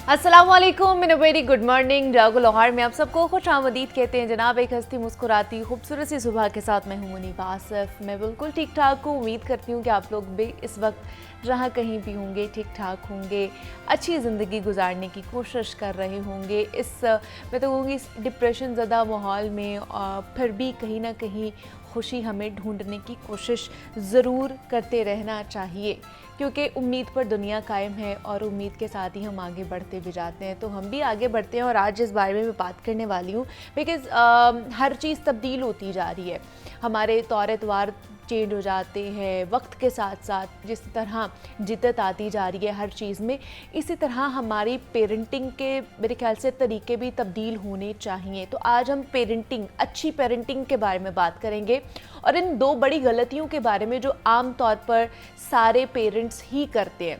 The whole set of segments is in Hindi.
अस्सलाम वालेकुम, वेरी गुड मॉर्निंग। रागो लाहौर में आप सबको खुश आमदीद कहते हैं जनाब। एक हंसती मुस्कुराती खूबसूरत सी सुबह के साथ मैं हूं मुनीब आसिफ। मैं बिल्कुल ठीक ठाक हूँ। उम्मीद करती हूँ कि आप लोग भी इस वक्त जहाँ कहीं भी होंगे ठीक ठाक होंगे, अच्छी ज़िंदगी गुजारने की कोशिश कर रहे होंगे। मैं तो कहूँगी इस डिप्रेशन ज़दा माहौल में फिर भी कहीं ना कहीं खुशी हमें ढूंढने की कोशिश ज़रूर करते रहना चाहिए, क्योंकि उम्मीद पर दुनिया कायम है और उम्मीद के साथ ही हम आगे बढ़ते भी जाते हैं। तो हम भी आगे बढ़ते हैं और आज जिस बारे में मैं बात करने वाली हूँ, बिकॉज़ हर चीज़ तब्दील होती जा रही है। हमारे तौर एतवार चेंज हो जाते हैं वक्त के साथ साथ। जिस तरह जिद्दत आती जा रही है हर चीज़ में, इसी तरह हमारी पेरेंटिंग के मेरे ख्याल से तरीके भी तब्दील होने चाहिए। तो आज हम पेरेंटिंग, अच्छी पेरेंटिंग के बारे में बात करेंगे और इन दो बड़ी गलतियों के बारे में जो आम तौर पर सारे पेरेंट्स ही करते हैं।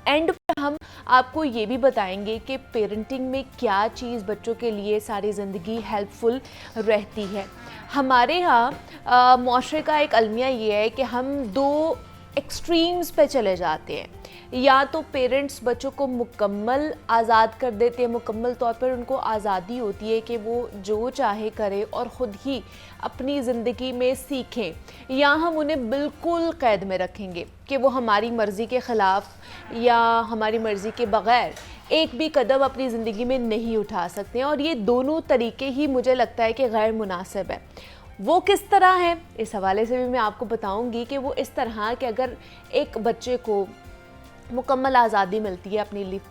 एंड पर हम आपको ये भी बताएंगे कि पेरेंटिंग में क्या चीज़ बच्चों के लिए सारी ज़िंदगी हेल्पफुल रहती है। हमारे यहाँ माशरे का एक अलमिया ये है कि हम दो एक्सट्रीम्स पे चले जाते हैं। या तो पेरेंट्स बच्चों को मुकम्मल आज़ाद कर देते हैं, मुकम्मल तौर पर उनको आज़ादी होती है कि वो जो चाहे करें और ख़ुद ही अपनी ज़िंदगी में सीखें, या हम उन्हें बिल्कुल क़ैद में रखेंगे कि वो हमारी मर्ज़ी के ख़िलाफ़ या हमारी मर्ज़ी के बग़ैर एक भी कदम अपनी ज़िंदगी में नहीं उठा सकते हैं। और ये दोनों तरीके ही मुझे लगता है कि गैर मुनासिब है। वो किस तरह है, इस हवाले से भी मैं आपको बताऊंगी कि वो इस तरह कि अगर एक बच्चे को मुकम्मल आज़ादी मिलती है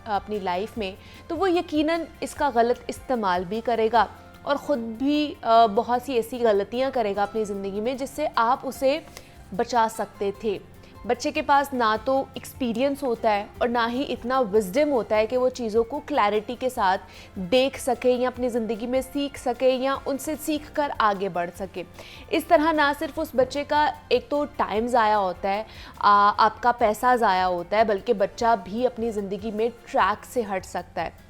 अपनी लाइफ में, तो वो यकीनन इसका गलत इस्तेमाल भी करेगा और ख़ुद भी बहुत सी ऐसी गलतियां करेगा अपनी ज़िंदगी में जिससे आप उसे बचा सकते थे। बच्चे के पास ना तो एक्सपीरियंस होता है और ना ही इतना विजडम होता है कि वो चीज़ों को क्लैरिटी के साथ देख सके या अपनी ज़िंदगी में सीख सके या उनसे सीख कर आगे बढ़ सके। इस तरह ना सिर्फ उस बच्चे का एक तो टाइम ज़ाया होता है, आपका पैसा ज़ाया होता है, बल्कि बच्चा भी अपनी ज़िंदगी में ट्रैक से हट सकता है।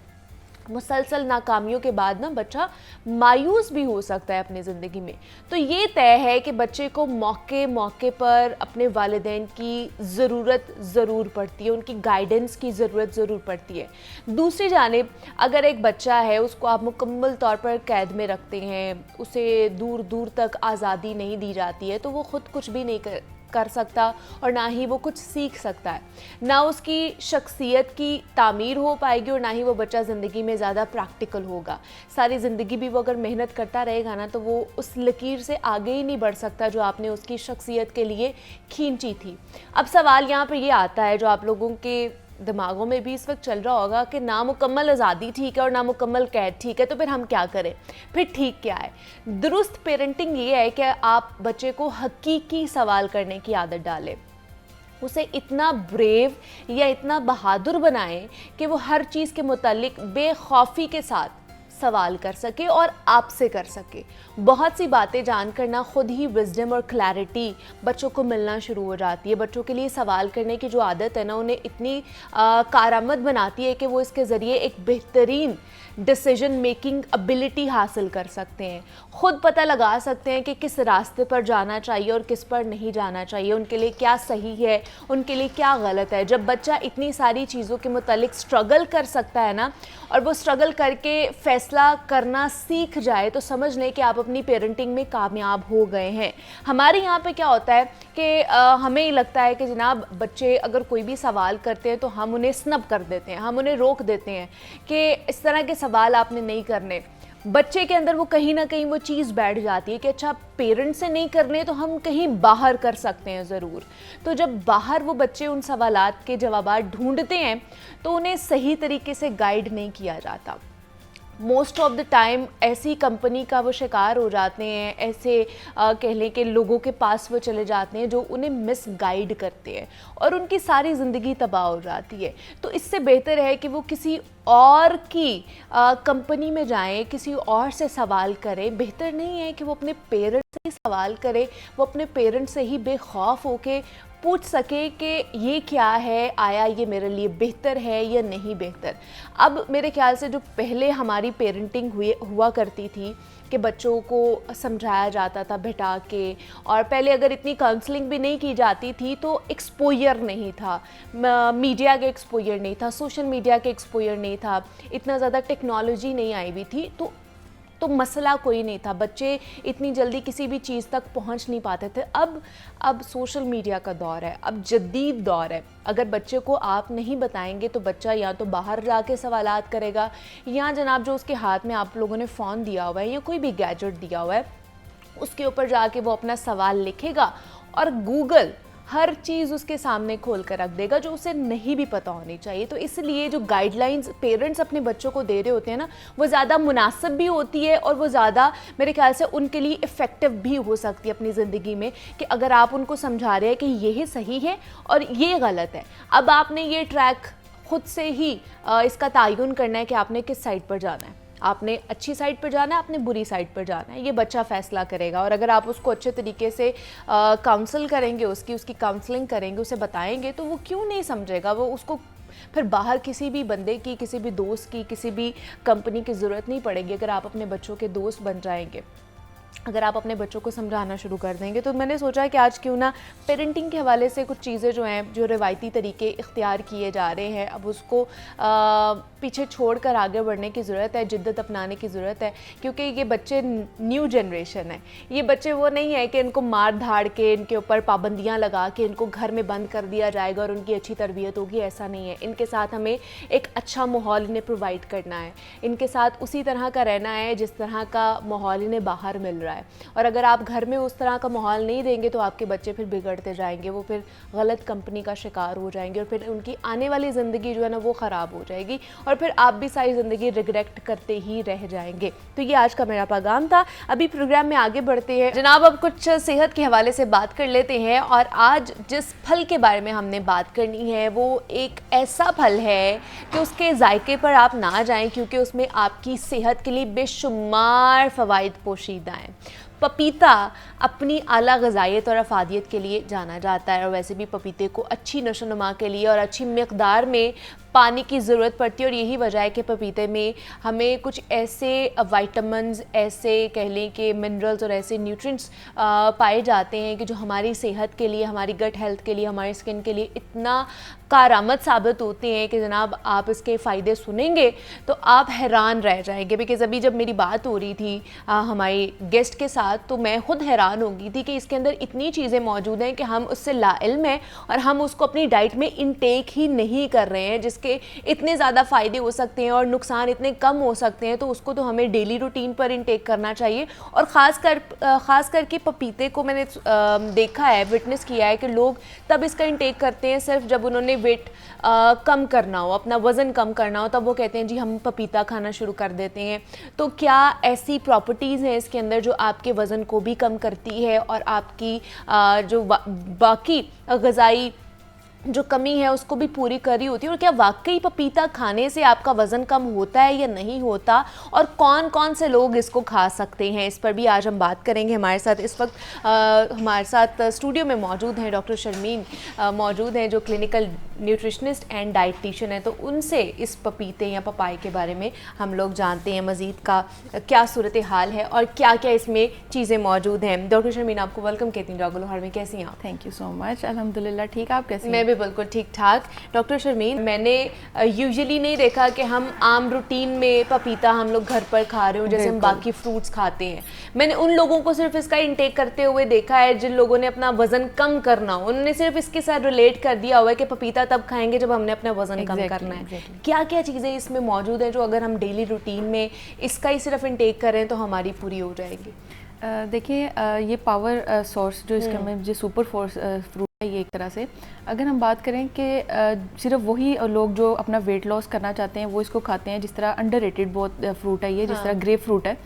मुसलसल नाकामियों के बाद ना बच्चा मायूस भी हो सकता है अपनी ज़िंदगी में। तो ये तय है कि बच्चे को मौके मौके पर अपने वालिदैन की ज़रूरत ज़रूर पड़ती है, उनकी गाइडेंस की ज़रूरत ज़रूर पड़ती है। दूसरी जानिब अगर एक बच्चा है उसको आप मुकम्मल तौर पर कैद में रखते हैं, उसे दूर दूर तक आज़ादी नहीं दी जाती है, तो वो ख़ुद कुछ भी नहीं कर सकता और ना ही वो कुछ सीख सकता है। ना उसकी शख्सियत की तामीर हो पाएगी और ना ही वो बच्चा ज़िंदगी में ज़्यादा प्रैक्टिकल होगा। सारी ज़िंदगी भी वो अगर मेहनत करता रहेगा ना, तो वो उस लकीर से आगे ही नहीं बढ़ सकता जो आपने उसकी शख्सियत के लिए खींची थी। अब सवाल यहाँ पर ये आता है जो आप लोगों के दिमागों में भी इस वक्त चल रहा होगा कि नामुकम्मल आज़ादी ठीक है और नामुकम्मल कैद ठीक है, तो फिर हम क्या करें, फिर ठीक क्या है। दुरुस्त पेरेंटिंग ये है कि आप बच्चे को हकीकी सवाल करने की आदत डालें, उसे इतना ब्रेव या इतना बहादुर बनाएं कि वो हर चीज़ के मुतालिक बेखौफी के साथ सवाल कर सके और आपसे कर सके। बहुत सी बातें जानकर ना खुद ही विजडम और क्लैरिटी बच्चों को मिलना शुरू हो जाती है। बच्चों के लिए सवाल करने की जो आदत है ना, उन्हें इतनी कारआमद बनाती है कि वो इसके ज़रिए एक बेहतरीन डिसीजन मेकिंग एबिलिटी हासिल कर सकते हैं। ख़ुद पता लगा सकते हैं कि किस रास्ते पर जाना चाहिए और किस पर नहीं जाना चाहिए, उनके लिए क्या सही है, उनके लिए क्या गलत है। जब बच्चा इतनी सारी चीज़ों के मुतालिक स्ट्रगल कर सकता है ना, और वो स्ट्रगल करके फ़ैसला करना सीख जाए, तो समझ लें कि आप अपनी पेरेंटिंग में कामयाब हो गए हैं। हमारे यहाँ पे क्या होता है कि हमें लगता है कि जनाब बच्चे अगर कोई भी सवाल करते हैं तो हम उन्हें स्नब कर देते हैं, हम उन्हें रोक देते हैं कि इस तरह के सवाल आपने नहीं करने। बच्चे के अंदर वो कहीं ना कहीं वो चीज़ बैठ जाती है कि अच्छा पेरेंट्स से नहीं करने तो हम कहीं बाहर कर सकते हैं ज़रूर। तो जब बाहर वो बच्चे उन सवालात के जवाबात ढूंढते हैं तो उन्हें सही तरीके से गाइड नहीं किया जाता। मोस्ट ऑफ द टाइम ऐसी कंपनी का वो शिकार हो जाते हैं, ऐसे कह लें कि लोगों के पास वो चले जाते हैं जो उन्हें मिस गाइड करते हैं और उनकी सारी ज़िंदगी तबाह हो जाती है। तो इससे बेहतर है कि वो किसी और की कंपनी में जाएं, किसी और से सवाल करें। बेहतर नहीं है कि वो अपने पेरेंट्स से ही सवाल करें, वो अपने पेरेंट्स से ही बेखौफ होके पूछ सके कि ये क्या है, आया ये मेरे लिए बेहतर है या नहीं बेहतर। अब मेरे ख्याल से जो पहले हमारी पेरेंटिंग हुआ करती थी कि बच्चों को समझाया जाता था बैठा के, और पहले अगर इतनी काउंसलिंग भी नहीं की जाती थी तो एक्सपोजर नहीं था, मीडिया के एक्सपोजर नहीं था, सोशल मीडिया के एक्सपोजर नहीं था, इतना ज़्यादा टेक्नोलॉजी नहीं आई हुई थी, तो मसला कोई नहीं था, बच्चे इतनी जल्दी किसी भी चीज़ तक पहुंच नहीं पाते थे। अब सोशल मीडिया का दौर है, अब जदीद दौर है। अगर बच्चे को आप नहीं बताएंगे तो बच्चा या तो बाहर जाके सवालात करेगा, या जनाब जो उसके हाथ में आप लोगों ने फ़ोन दिया हुआ है या कोई भी गैजेट दिया हुआ है उसके ऊपर जाके वो अपना सवाल लिखेगा और गूगल हर चीज़ उसके सामने खोल कर रख देगा जो उसे नहीं भी पता होनी चाहिए। तो इसलिए जो गाइडलाइंस पेरेंट्स अपने बच्चों को दे रहे होते हैं ना, वो ज़्यादा मुनासिब भी होती है और वो ज़्यादा मेरे ख्याल से उनके लिए इफ़ेक्टिव भी हो सकती है अपनी ज़िंदगी में, कि अगर आप उनको समझा रहे हैं कि यही सही है और ये गलत है, अब आपने ये ट्रैक खुद से ही इसका तयन करना है कि आपने किस साइड पर जाना है, आपने अच्छी साइड पर जाना है, आपने बुरी साइड पर जाना है, ये बच्चा फ़ैसला करेगा। और अगर आप उसको अच्छे तरीके से काउंसल करेंगे, उसकी काउंसलिंग करेंगे, उसे बताएंगे, तो वो क्यों नहीं समझेगा। वो उसको फिर बाहर किसी भी बंदे की, किसी भी दोस्त की, किसी भी कंपनी की ज़रूरत नहीं पड़ेगी अगर आप अपने बच्चों के दोस्त बन जाएंगे, अगर आप अपने बच्चों को समझाना शुरू कर देंगे। तो मैंने सोचा कि आज क्यों ना पेरेंटिंग के हवाले से कुछ चीज़ें जो हैं, जो रिवायती तरीके इख्तियार किए जा रहे हैं, अब उसको पीछे छोड़कर आगे बढ़ने की ज़रूरत है, जिद्दत अपनाने की ज़रूरत है, क्योंकि ये बच्चे न्यू जनरेशन है। ये बच्चे वो नहीं है कि इनको मार धाड़ के, इनके ऊपर पाबंदियाँ लगा के इनको घर में बंद कर दिया जाएगा और उनकी अच्छी तरबियत होगी, ऐसा नहीं है। इनके साथ हमें एक अच्छा माहौल इन्हें प्रोवाइड करना है, इनके साथ उसी तरह का रहना है जिस तरह का माहौल इन्हें बाहर मिल रहा है। और अगर आप घर में उस तरह का माहौल नहीं देंगे तो आपके बच्चे फिर बिगड़ते जाएंगे, वो फिर गलत कंपनी का शिकार हो जाएंगे और फिर उनकी आने वाली ज़िंदगी जो है ना वो ख़राब हो जाएगी और फिर आप भी सारी ज़िंदगी रिग्रेट करते ही रह जाएंगे। तो ये आज का मेरा पैगाम था। अभी प्रोग्राम में आगे बढ़ते हैं जनाब, अब कुछ सेहत के हवाले से बात कर लेते हैं। और आज जिस फल के बारे में हमने बात करनी है वो एक ऐसा फल है कि उसके जायके पर आप ना जाएं, क्योंकि उसमें आपकी सेहत के लिए बेशुमार फ़वाइद पोशीदा हैं। पपीता अपनी आला ग़िज़ाइयत और अफादियत के लिए जाना जाता है, और वैसे भी पपीते को अच्छी नशोनुमा के लिए और अच्छी मिक़दार में पानी की ज़रूरत पड़ती है। और यही वजह है कि पपीते में हमें कुछ ऐसे विटामिन्स, ऐसे कह लें कि मिनरल्स और ऐसे न्यूट्रिएंट्स पाए जाते हैं कि जो हमारी सेहत के लिए, हमारी गट हेल्थ के लिए, हमारी स्किन के लिए इतना कारआमद साबित होते हैं कि जनाब आप इसके फ़ायदे सुनेंगे तो आप हैरान रह जाएंगे। बिकॉज़ अभी जब मेरी बात हो रही थी हमारी गेस्ट के साथ, तो मैं खुद हैरान हो गई थी कि इसके अंदर इतनी चीज़ें मौजूद हैं कि हम उससे लाइल्म हैं और हम उसको अपनी डाइट में इंटेक ही नहीं कर रहे हैं, जिसके इतने ज़्यादा फ़ायदे हो सकते हैं और नुकसान इतने कम हो सकते हैं। तो उसको तो हमें डेली रूटीन पर इंटेक करना चाहिए। और ख़ास करके पपीते को मैंने देखा है, विटनेस किया है कि लोग तब इसका इंटेक करते हैं सिर्फ जब उन्होंने वेट कम करना हो, अपना वज़न कम करना हो, तब वो कहते हैं जी हम पपीता खाना शुरू कर देते हैं। तो क्या ऐसी प्रॉपर्टीज़ हैं इसके अंदर जो आपके वज़न को भी कम करती है और आपकी जो बाकी ग़िज़ाई जो कमी है उसको भी पूरी करी होती है? और क्या वाकई पपीता खाने से आपका वज़न कम होता है या नहीं होता, और कौन कौन से लोग इसको खा सकते हैं, इस पर भी आज हम बात करेंगे। हमारे साथ इस वक्त हमारे साथ स्टूडियो में मौजूद हैं डॉक्टर शर्मीन मौजूद हैं, जो क्लिनिकल न्यूट्रिशनिस्ट एंड डाइटिशियन है। तो उनसे इस पपीते या पपाए के बारे में हम लोग जानते हैं मज़ीद का क्या सूरत हाल है और क्या क्या इसमें चीज़ें मौजूद हैं। डॉक्टर शर्मीन, आपको वेलकम कहती हूँ रागुल लोहार में, कैसी हैं आप? थैंक यू सो मच, अल्हम्दुलिल्लाह ठीक। आप कैसे? मैं भी बिल्कुल ठीक ठाक। डॉक्टर शर्मीन, मैंने यूजुअली नहीं देखा कि हम आम रूटीन में पपीता हम लोग घर पर खा रहे हो जैसे हम बाकी फ्रूट्स खाते हैं। मैंने उन लोगों को सिर्फ इसका इंटेक करते हुए देखा है जिन लोगों ने अपना वज़न कम करना हो, उन्होंने सिर्फ इसके साथ रिलेट कर दिया हुआ है कि पपीता तब खाएंगे जब हमने अपना वज़न कम करना है। क्या क्या चीज़ें इसमें मौजूद हैं जो अगर हम डेली रूटीन में इसका ही सिर्फ इंटेक करें तो हमारी पूरी हो जाएगी? देखिए, ये पावर सोर्स जो इसका में जो सुपर फोर्स फ्रूट है, ये एक तरह से अगर हम बात करें कि सिर्फ वही लोग जो अपना वेट लॉस करना चाहते हैं वो इसको खाते हैं। जिस तरह अंडररेटेड बहुत फ्रूट है ये, जिस तरह ग्रेप फ्रूट है,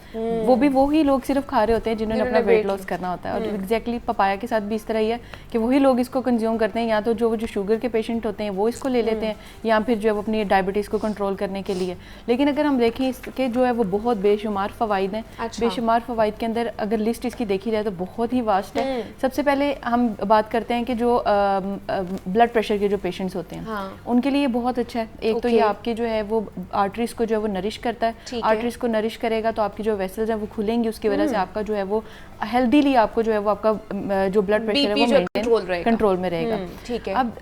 वो भी वही लोग सिर्फ खा रहे होते हैं जिन्होंने अपना वेट लॉस करना होता है। और एग्जैक्टली पपाया के साथ भी इस तरह ही है कि वही लोग इसको कंज्यूम करते हैं, या तो जो शुगर के पेशेंट होते हैं वो इसको ले लेते हैं, या फिर जो अपनी डायबिटीज़ को कंट्रोल करने के लिए। लेकिन अगर हम देखें इसके जो है वो बहुत बेशुमार फ़वाइद हैं। बेशुमार फ़वाइद के अंदर अगर लिस्ट इसकी देखी जाए तो बहुत ही वास्ट है। सबसे पहले हम बात करते हैं कि जो जो ब्लड प्रेशर के जो पेशेंट्स होते हैं, हाँ। उनके लिए बहुत अच्छा है। एक तो ये आपके जो है वो आर्टरीज को जो है वो नरिश करता है। आर्टरीज को नरिश करेगा तो आपकी जो वेसल्स हैं वो खुलेंगी, उसकी वजह से आपका जो है वो हेल्दीली आपको जो है वो आपका जो ब्लड प्रेशर है वो मेंटेन कंट्रोल में रहेगा। ठीक है। अब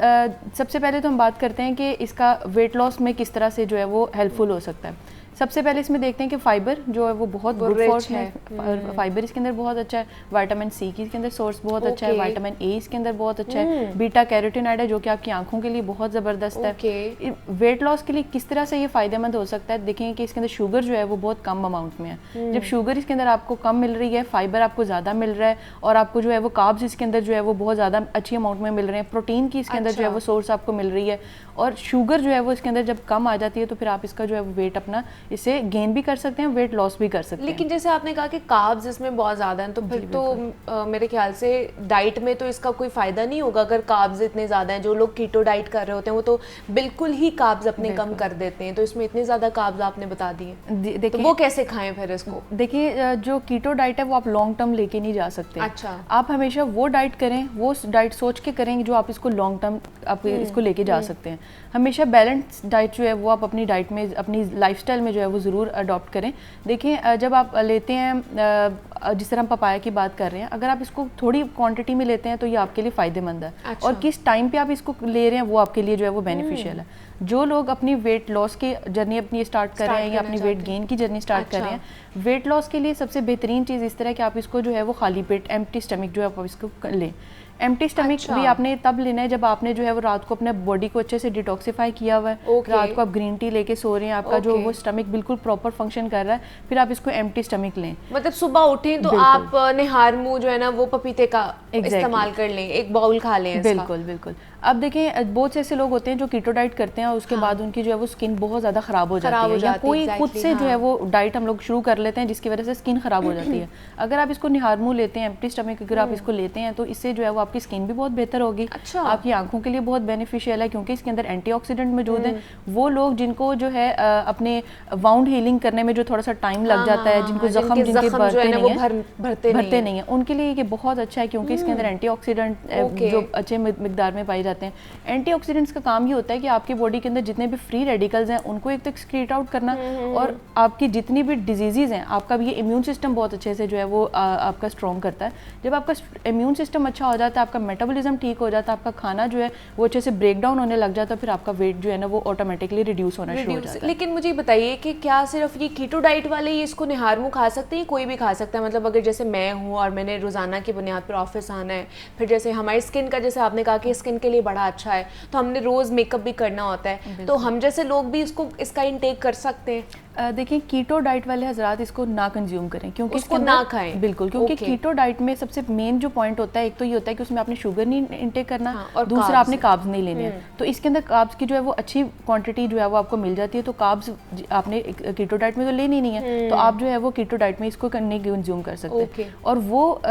सबसे पहले तो हम बात करते हैं कि इसका वेट लॉस में किस तरह से जो है वो हेल्पफुल हो सकता है। सबसे पहले इसमें देखते हैं कि फाइबर जो है वो बहुत गुड सोर्स है। फाइबर इसके अंदर बहुत अच्छा है। विटामिन सी की इसके अंदर सोर्स बहुत अच्छा है। विटामिन ए इसके अंदर बहुत अच्छा है। बीटा कैरोटीनॉइड है जो कि आपकी आंखों के लिए बहुत ज़बरदस्त है। वेट लॉस के लिए किस तरह से ये फायदेमंद हो सकता है, देखें कि इसके अंदर शुगर जो है वो बहुत कम अमाउंट में है। जब शुगर इसके अंदर आपको कम मिल रही है, फाइबर आपको ज़्यादा मिल रहा है और आपको जो है वो कार्ब्स इसके अंदर जो है वो बहुत ज़्यादा अच्छी अमाउंट में मिल रहे हैं, प्रोटीन की इसके अंदर जो है वो सोर्स आपको मिल रही है, और शुगर जो है वो इसके अंदर जब कम आ जाती है तो फिर आप इसका जो है वेट अपना इससे गेन भी कर सकते हैं, वेट लॉस भी कर सकते हैं। लेकिन जैसे आपने कहा कि कार्ब्स इसमें बहुत ज़्यादा हैं, तो फिर तो मेरे ख्याल से डाइट में तो इसका कोई फ़ायदा नहीं होगा अगर कार्ब्स इतने ज़्यादा हैं। जो लोग कीटो डाइट कर रहे होते हैं वो तो बिल्कुल ही कार्ब्स अपने कम कर देते हैं, तो इसमें इतने ज़्यादा कार्ब्स आपने बता दिए, तो वो कैसे खाएं फिर इसको? देखिए, जो कीटो डाइट है वो आप लॉन्ग टर्म लेके नहीं जा सकते। अच्छा। आप हमेशा वो डाइट करें, वो डाइट सोच के करें जो आप इसको लॉन्ग टर्म आप इसको लेके जा सकते हैं। हमेशा बैलेंस डाइट जो है वो आप अपनी डाइट में, अपनी लाइफस्टाइल में जो है वो ज़रूर अडॉप्ट करें। देखिए, जब आप लेते हैं, जिस तरह हम पपाया की बात कर रहे हैं, अगर आप इसको थोड़ी क्वांटिटी में लेते हैं तो ये आपके लिए फ़ायदेमंद है। अच्छा। और किस टाइम पे आप इसको ले रहे हैं वो आपके लिए जो है वो बेनिफिशियल है। जो लोग अपनी वेट लॉस की जर्नी अपनी स्टार्ट कर रहे हैं या अपनी वेट गेन की जर्नी स्टार्ट कर रहे हैं, वेट लॉस के लिए सबसे बेहतरीन चीज़ इस तरह कि आप इसको जो है वो खाली पेट, एम्प्टी स्टमक जो है आप इसको लें। एम्प्टी स्टमक भी आपने तब लेना है जब आपने जो है वो रात को अपने बॉडी को अच्छे से डिटॉक्सिफाई किया हुआ है। रात को आप ग्रीन टी लेके सो रहे हैं, आपका जो वो स्टमक बिल्कुल प्रॉपर फंक्शन कर रहा है, फिर आप इसको एम्प्टी स्टमक लें। मतलब सुबह उठें तो आप निहार मुंह जो है ना वो पपीते का इस्तेमाल कर लें, एक बाउल खा लें। बिल्कुल बिल्कुल। अब देखें, बहुत से ऐसे लोग होते हैं जो कीटो डाइट करते हैं और उसके बाद उनकी जो है वो स्किन बहुत ज़्यादा ख़राब हो जाती है, या कोई खुद से जो है वो डाइट हम लोग शुरू कर लेते हैं जिसकी वजह से स्किन ख़राब हो जाती है। अगर आप इसको निहार मुंह लेते हैं, एम्प्टी स्टमक अगर आप इसको लेते हैं तो इससे जो है वो आपकी स्किन भी बहुत बेहतर होगी। अच्छा। आपकी आंखों के लिए बहुत बेनिफिशियल है क्योंकि इसके अंदर एंटीऑक्सीडेंट मौजूद है। वो लोग जिनको जो है अपने वाउंड हीलिंग करने में जो थोड़ा सा टाइम लग जाता है, जिनको जख्म जिनके भरते नहीं है, उनके लिए ये बहुत अच्छा है क्योंकि इसके अंदर एंटीऑक्सीडेंट जो अच्छे मिकदार में पाए जाते हैं। एंटीऑक्सीडेंट्स का काम ये होता है कि आपकी बॉडी के अंदर जितने भी फ्री रेडिकल्स हैं उनको एक तो एक्सक्रीट आउट करना, और आपकी जितनी भी डिजीजेज हैं, आपका भी ये इम्यून सिस्टम बहुत अच्छे से जो है वो आपका स्ट्रॉन्ग करता है। जब आपका इम्यून सिस्टम अच्छा हो जाता है, आपका मेटाबॉलिज्म ठीक हो जाता है, आपका खाना जो है वो अच्छे से ब्रेक डाउन होने लग जाता है, फिर आपका वेट जो है ना वो ऑटोमेटिकली रिड्यूस होना शुरू हो जाता है। लेकिन मुझे बताइए कि क्या सिर्फ ये कीटो डाइट वाले ही इसको निहार मुंह खा सकते हैं, कोई भी खा सकता है? मतलब अगर जैसे मैं हूँ और मैंने रोजाना की बुनियाद पर ऑफिस आना है, फिर जैसे हमारी स्किन का, जैसे आपने कहा कि स्किन के लिए बड़ा अच्छा है, तो हमने रोज मेकअप भी करना होता है, तो हम जैसे लोग भी इसका इंटेक कर सकते हैं? देखिए, कीटो डाइट वाले हजरात इसको ना कंज्यूम करें क्योंकि इसको ना खाएं। बिल्कुल, क्योंकि कीटो डाइट में सबसे मेन जो पॉइंट होता है, एक तो ये होता है कि उसमें आपने शुगर नहीं इंटेक करना, और दूसरा आपने कार्ब्स नहीं लेने हैं। तो इसके अंदर कार्ब्स की जो है वो अच्छी क्वांटिटी जो है वो आपको मिल जाती है, तो कार्ब्स आपने कीटो डाइट में तो लेनी नहीं है, तो आप जो है वो कीटो डाइट में इसको नहीं कंज्यूम कर सकते। और वो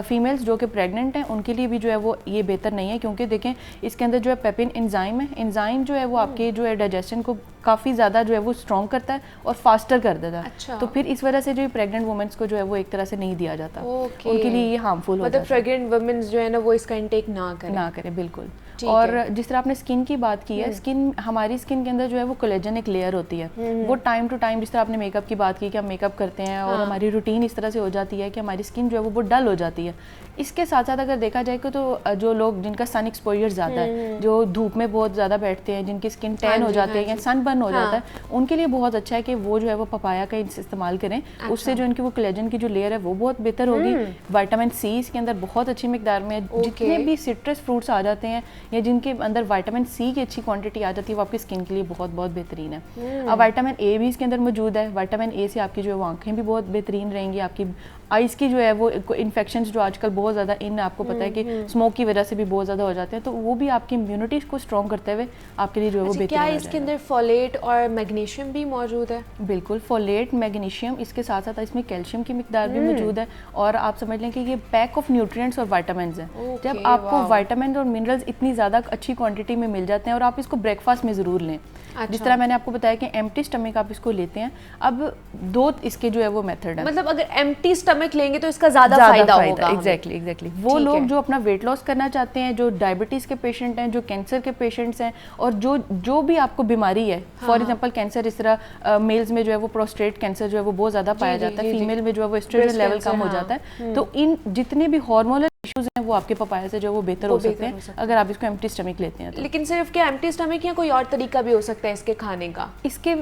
फीमेल्स जो कि प्रेग्नेंट हैं उनके लिए भी जो है वो ये बेहतर नहीं है क्योंकि देखें इसके अंदर जो है पेपिन एंजाइम है, एंजाइम जो है वो आपके जो है डाइजेशन को काफ़ी ज़्यादा जो है वो स्ट्रॉन्ग करता है और फास्टर कर देता है। अच्छा। तो फिर इस वजह से जो प्रेग्नेंट वुमेन्स को जो है वो एक तरह से नहीं दिया जाता, उनके लिए ये हार्मफुल होता है। मतलब प्रेग्नेंट वुमेन्स जो है ना वो इसका इंटेक ना करें। बिल्कुल। और जिस तरह आपने स्किन की बात की है, हमारी स्किन के अंदर जो है वो कोलेजन एक लेयर होती है, वो टाइम टू टाइम, जिस तरह आपने मेकअप की बात की कि हम मेकअप करते हैं और हमारी रूटीन इस तरह से हो जाती है कि हमारी स्किन जो है वो बहुत डल हो जाती है। इसके साथ साथ अगर देखा जाए तो जो लोग जिनका सन एक्सपोजर ज़्यादा है, जो धूप में बहुत ज़्यादा बैठते हैं, जिनकी स्किन टैन हो जाती है या सन बर्न हो जाता है, उनके लिए बहुत अच्छा है कि वो जो है वो पपाया का इस्तेमाल करें। उससे जो इनकी वो कोलेजन की जो लेयर है वो बहुत बेहतर होगी। विटामिन सी इसके अंदर बहुत अच्छी मिकदार में, जितने भी सिट्रस फ्रूट्स आ जाते हैं या जिनके अंदर विटामिन सी की अच्छी क्वांटिटी आ जाती है वो आपकी स्किन के लिए बहुत बहुत बेहतरीन है। अब विटामिन ए भी इसके अंदर मौजूद है। विटामिन ए से आपकी जो है वो आंखें भी बहुत बेहतरीन रहेंगी, आपकी आइज़ की जो है वो इन्फेक्शंस जो आजकल बहुत ज़्यादा आपको पता है कि स्मोक की वजह से भी बहुत ज़्यादा हो जाते हैं, तो वो भी आपकी इम्यूनिटी को स्ट्रॉन्ग करते हुए आपके लिए जो है वो बेहतर। क्या इसके अंदर फोलेट और मैग्नीशियम भी मौजूद है? बिल्कुल, फोलेट, मैग्नीशियम, इसके साथ साथ इसमें कैल्शियम की मिकदार भी मौजूद है, और आप समझ लें कि ये पैक ऑफ न्यूट्रिएंट्स और विटामिन्स हैं। जब आपको विटामिन और मिनरल्स इतनी ज़्यादा अच्छी क्वांटिटी में मिल जाते हैं, और आप इसको ब्रेकफास्ट में ज़रूर लें। जिस तरह मैंने आपको बताया कि एम्प्टी स्टमक आप इसको लेते हैं। अब दो इसके जो है वो मेथड है, मतलब अगर एम्प्टी स्टमक स्टमक लेंगे तो इसका ज्यादा फायदा होगा। एग्जैक्टली वो लोग जो अपना वेट लॉस करना चाहते हैं, जो डायबिटीज के पेशेंट हैं, जो कैंसर के पेशेंट्स हैं, और जो भी आपको बीमारी है, फॉर एग्जांपल कैंसर, इस तरह मेल्स में जो है वो प्रोस्टेट कैंसर जो है वो बहुत ज्यादा पाया जाता है, फीमेल में जो है वो एस्ट्रोजन लेवल कम हो जाता है। तो इन जितने भी हार्मोनल इश्यूज हैं वो आपके पपाया से जो वो बेहतर हो सकते हैं अगर आप इसको एम्प्टी स्टमक लेते हैं तो। लेकिन सिर्फ क्या एम्प्टी स्टमक या कोई और तरीका भी हो सकता है इसके खाने का? इसके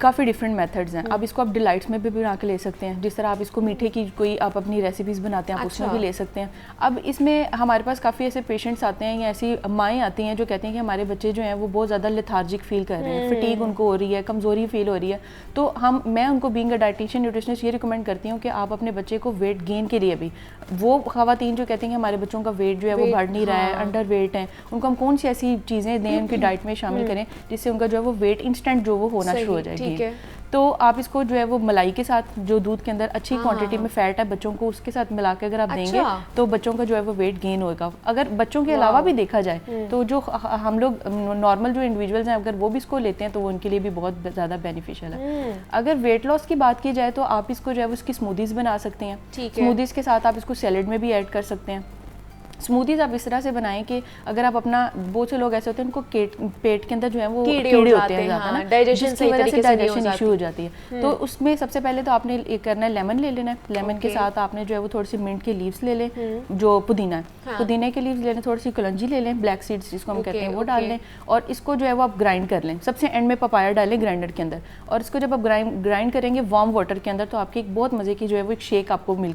काफ़ी डिफरेंट मेथड्स हैं। अब इसको आप डिलाइट्स में भी बना के ले सकते हैं, जिस तरह आप इसको मीठे की कोई आप अपनी रेसिपीज़ बनाते हैं आप उसमें भी ले सकते हैं। अब इसमें हमारे पास काफ़ी ऐसे पेशेंट्स आते हैं या ऐसी माएँ आती हैं जो कहती हैं कि हमारे बच्चे जो हैं वो बहुत ज़्यादा लेथार्जिक फील कर रहे हैं, फटीग उनको हो रही है, कमज़ोरी फील हो रही है। तो मैं उनको बीइंग अ डाइटिशियन न्यूट्रिशनिस्ट ये रिकमेंड करती हूँ कि आप अपने बच्चे को वेट गेन के लिए भी, वो ख़वातीन जो कहती हैं कि हमारे बच्चों का वेट जो है वो बढ़ नहीं रहा है, अंडर वेट है, उनको हम कौन सी ऐसी चीज़ें दें, उनकी डाइट में शामिल करें जिससे उनका जो है वो वेट इंस्टेंट जो वो होना शुरू हो जाएगी। तो आप इसको जो है वो मलाई के साथ, जो दूध के अंदर अच्छी क्वांटिटी में फैट है बच्चों को, उसके साथ मिला के अगर आप देंगे तो बच्चों का जो है वो वेट गेन होगा। अगर बच्चों के अलावा भी देखा जाए तो जो हम लोग नॉर्मल जो इंडिविजुअल्स हैं अगर वो भी इसको लेते हैं तो वो उनके लिए भी बहुत ज़्यादा बेनिफिशियल है। अगर वेट लॉस की बात की जाए तो आप इसको जो है वो उसकी स्मूदीज़ बना सकते हैं। स्मूदीज़ के साथ आप इसको सैलेड में भी ऐड कर सकते हैं। स्मूदीज आप इस तरह से बनाएं कि अगर आप अपना, बहुत से लोग ऐसे होते हैं उनको पेट के अंदर जो है वो कीड़े होते हैं ज़्यादा ना, डाइजेशन इशू हो जाती है। तो उसमें सबसे पहले तो आपने ये करना है, लेमन ले लेना है। लेमन के साथ आपने जो है वो थोड़ी सी मिंट के लीव्स ले लें, जो पुदीना है पुदीने के लीव्स ले लें, थोड़ी सी कलंजी ले लें, ब्लैक सीड्स जिसको हम कहते हैं वो डाल लें, और इसको जो है वो आप ग्राइंड कर लें। सबसे एंड में पपाया डालें ग्राइंडर के अंदर, और इसको जब आप ग्राइंड करेंगे वार्म वाटर के अंदर तो आपकी एक बहुत मज़े की जो है वो एक शेक आपको मिल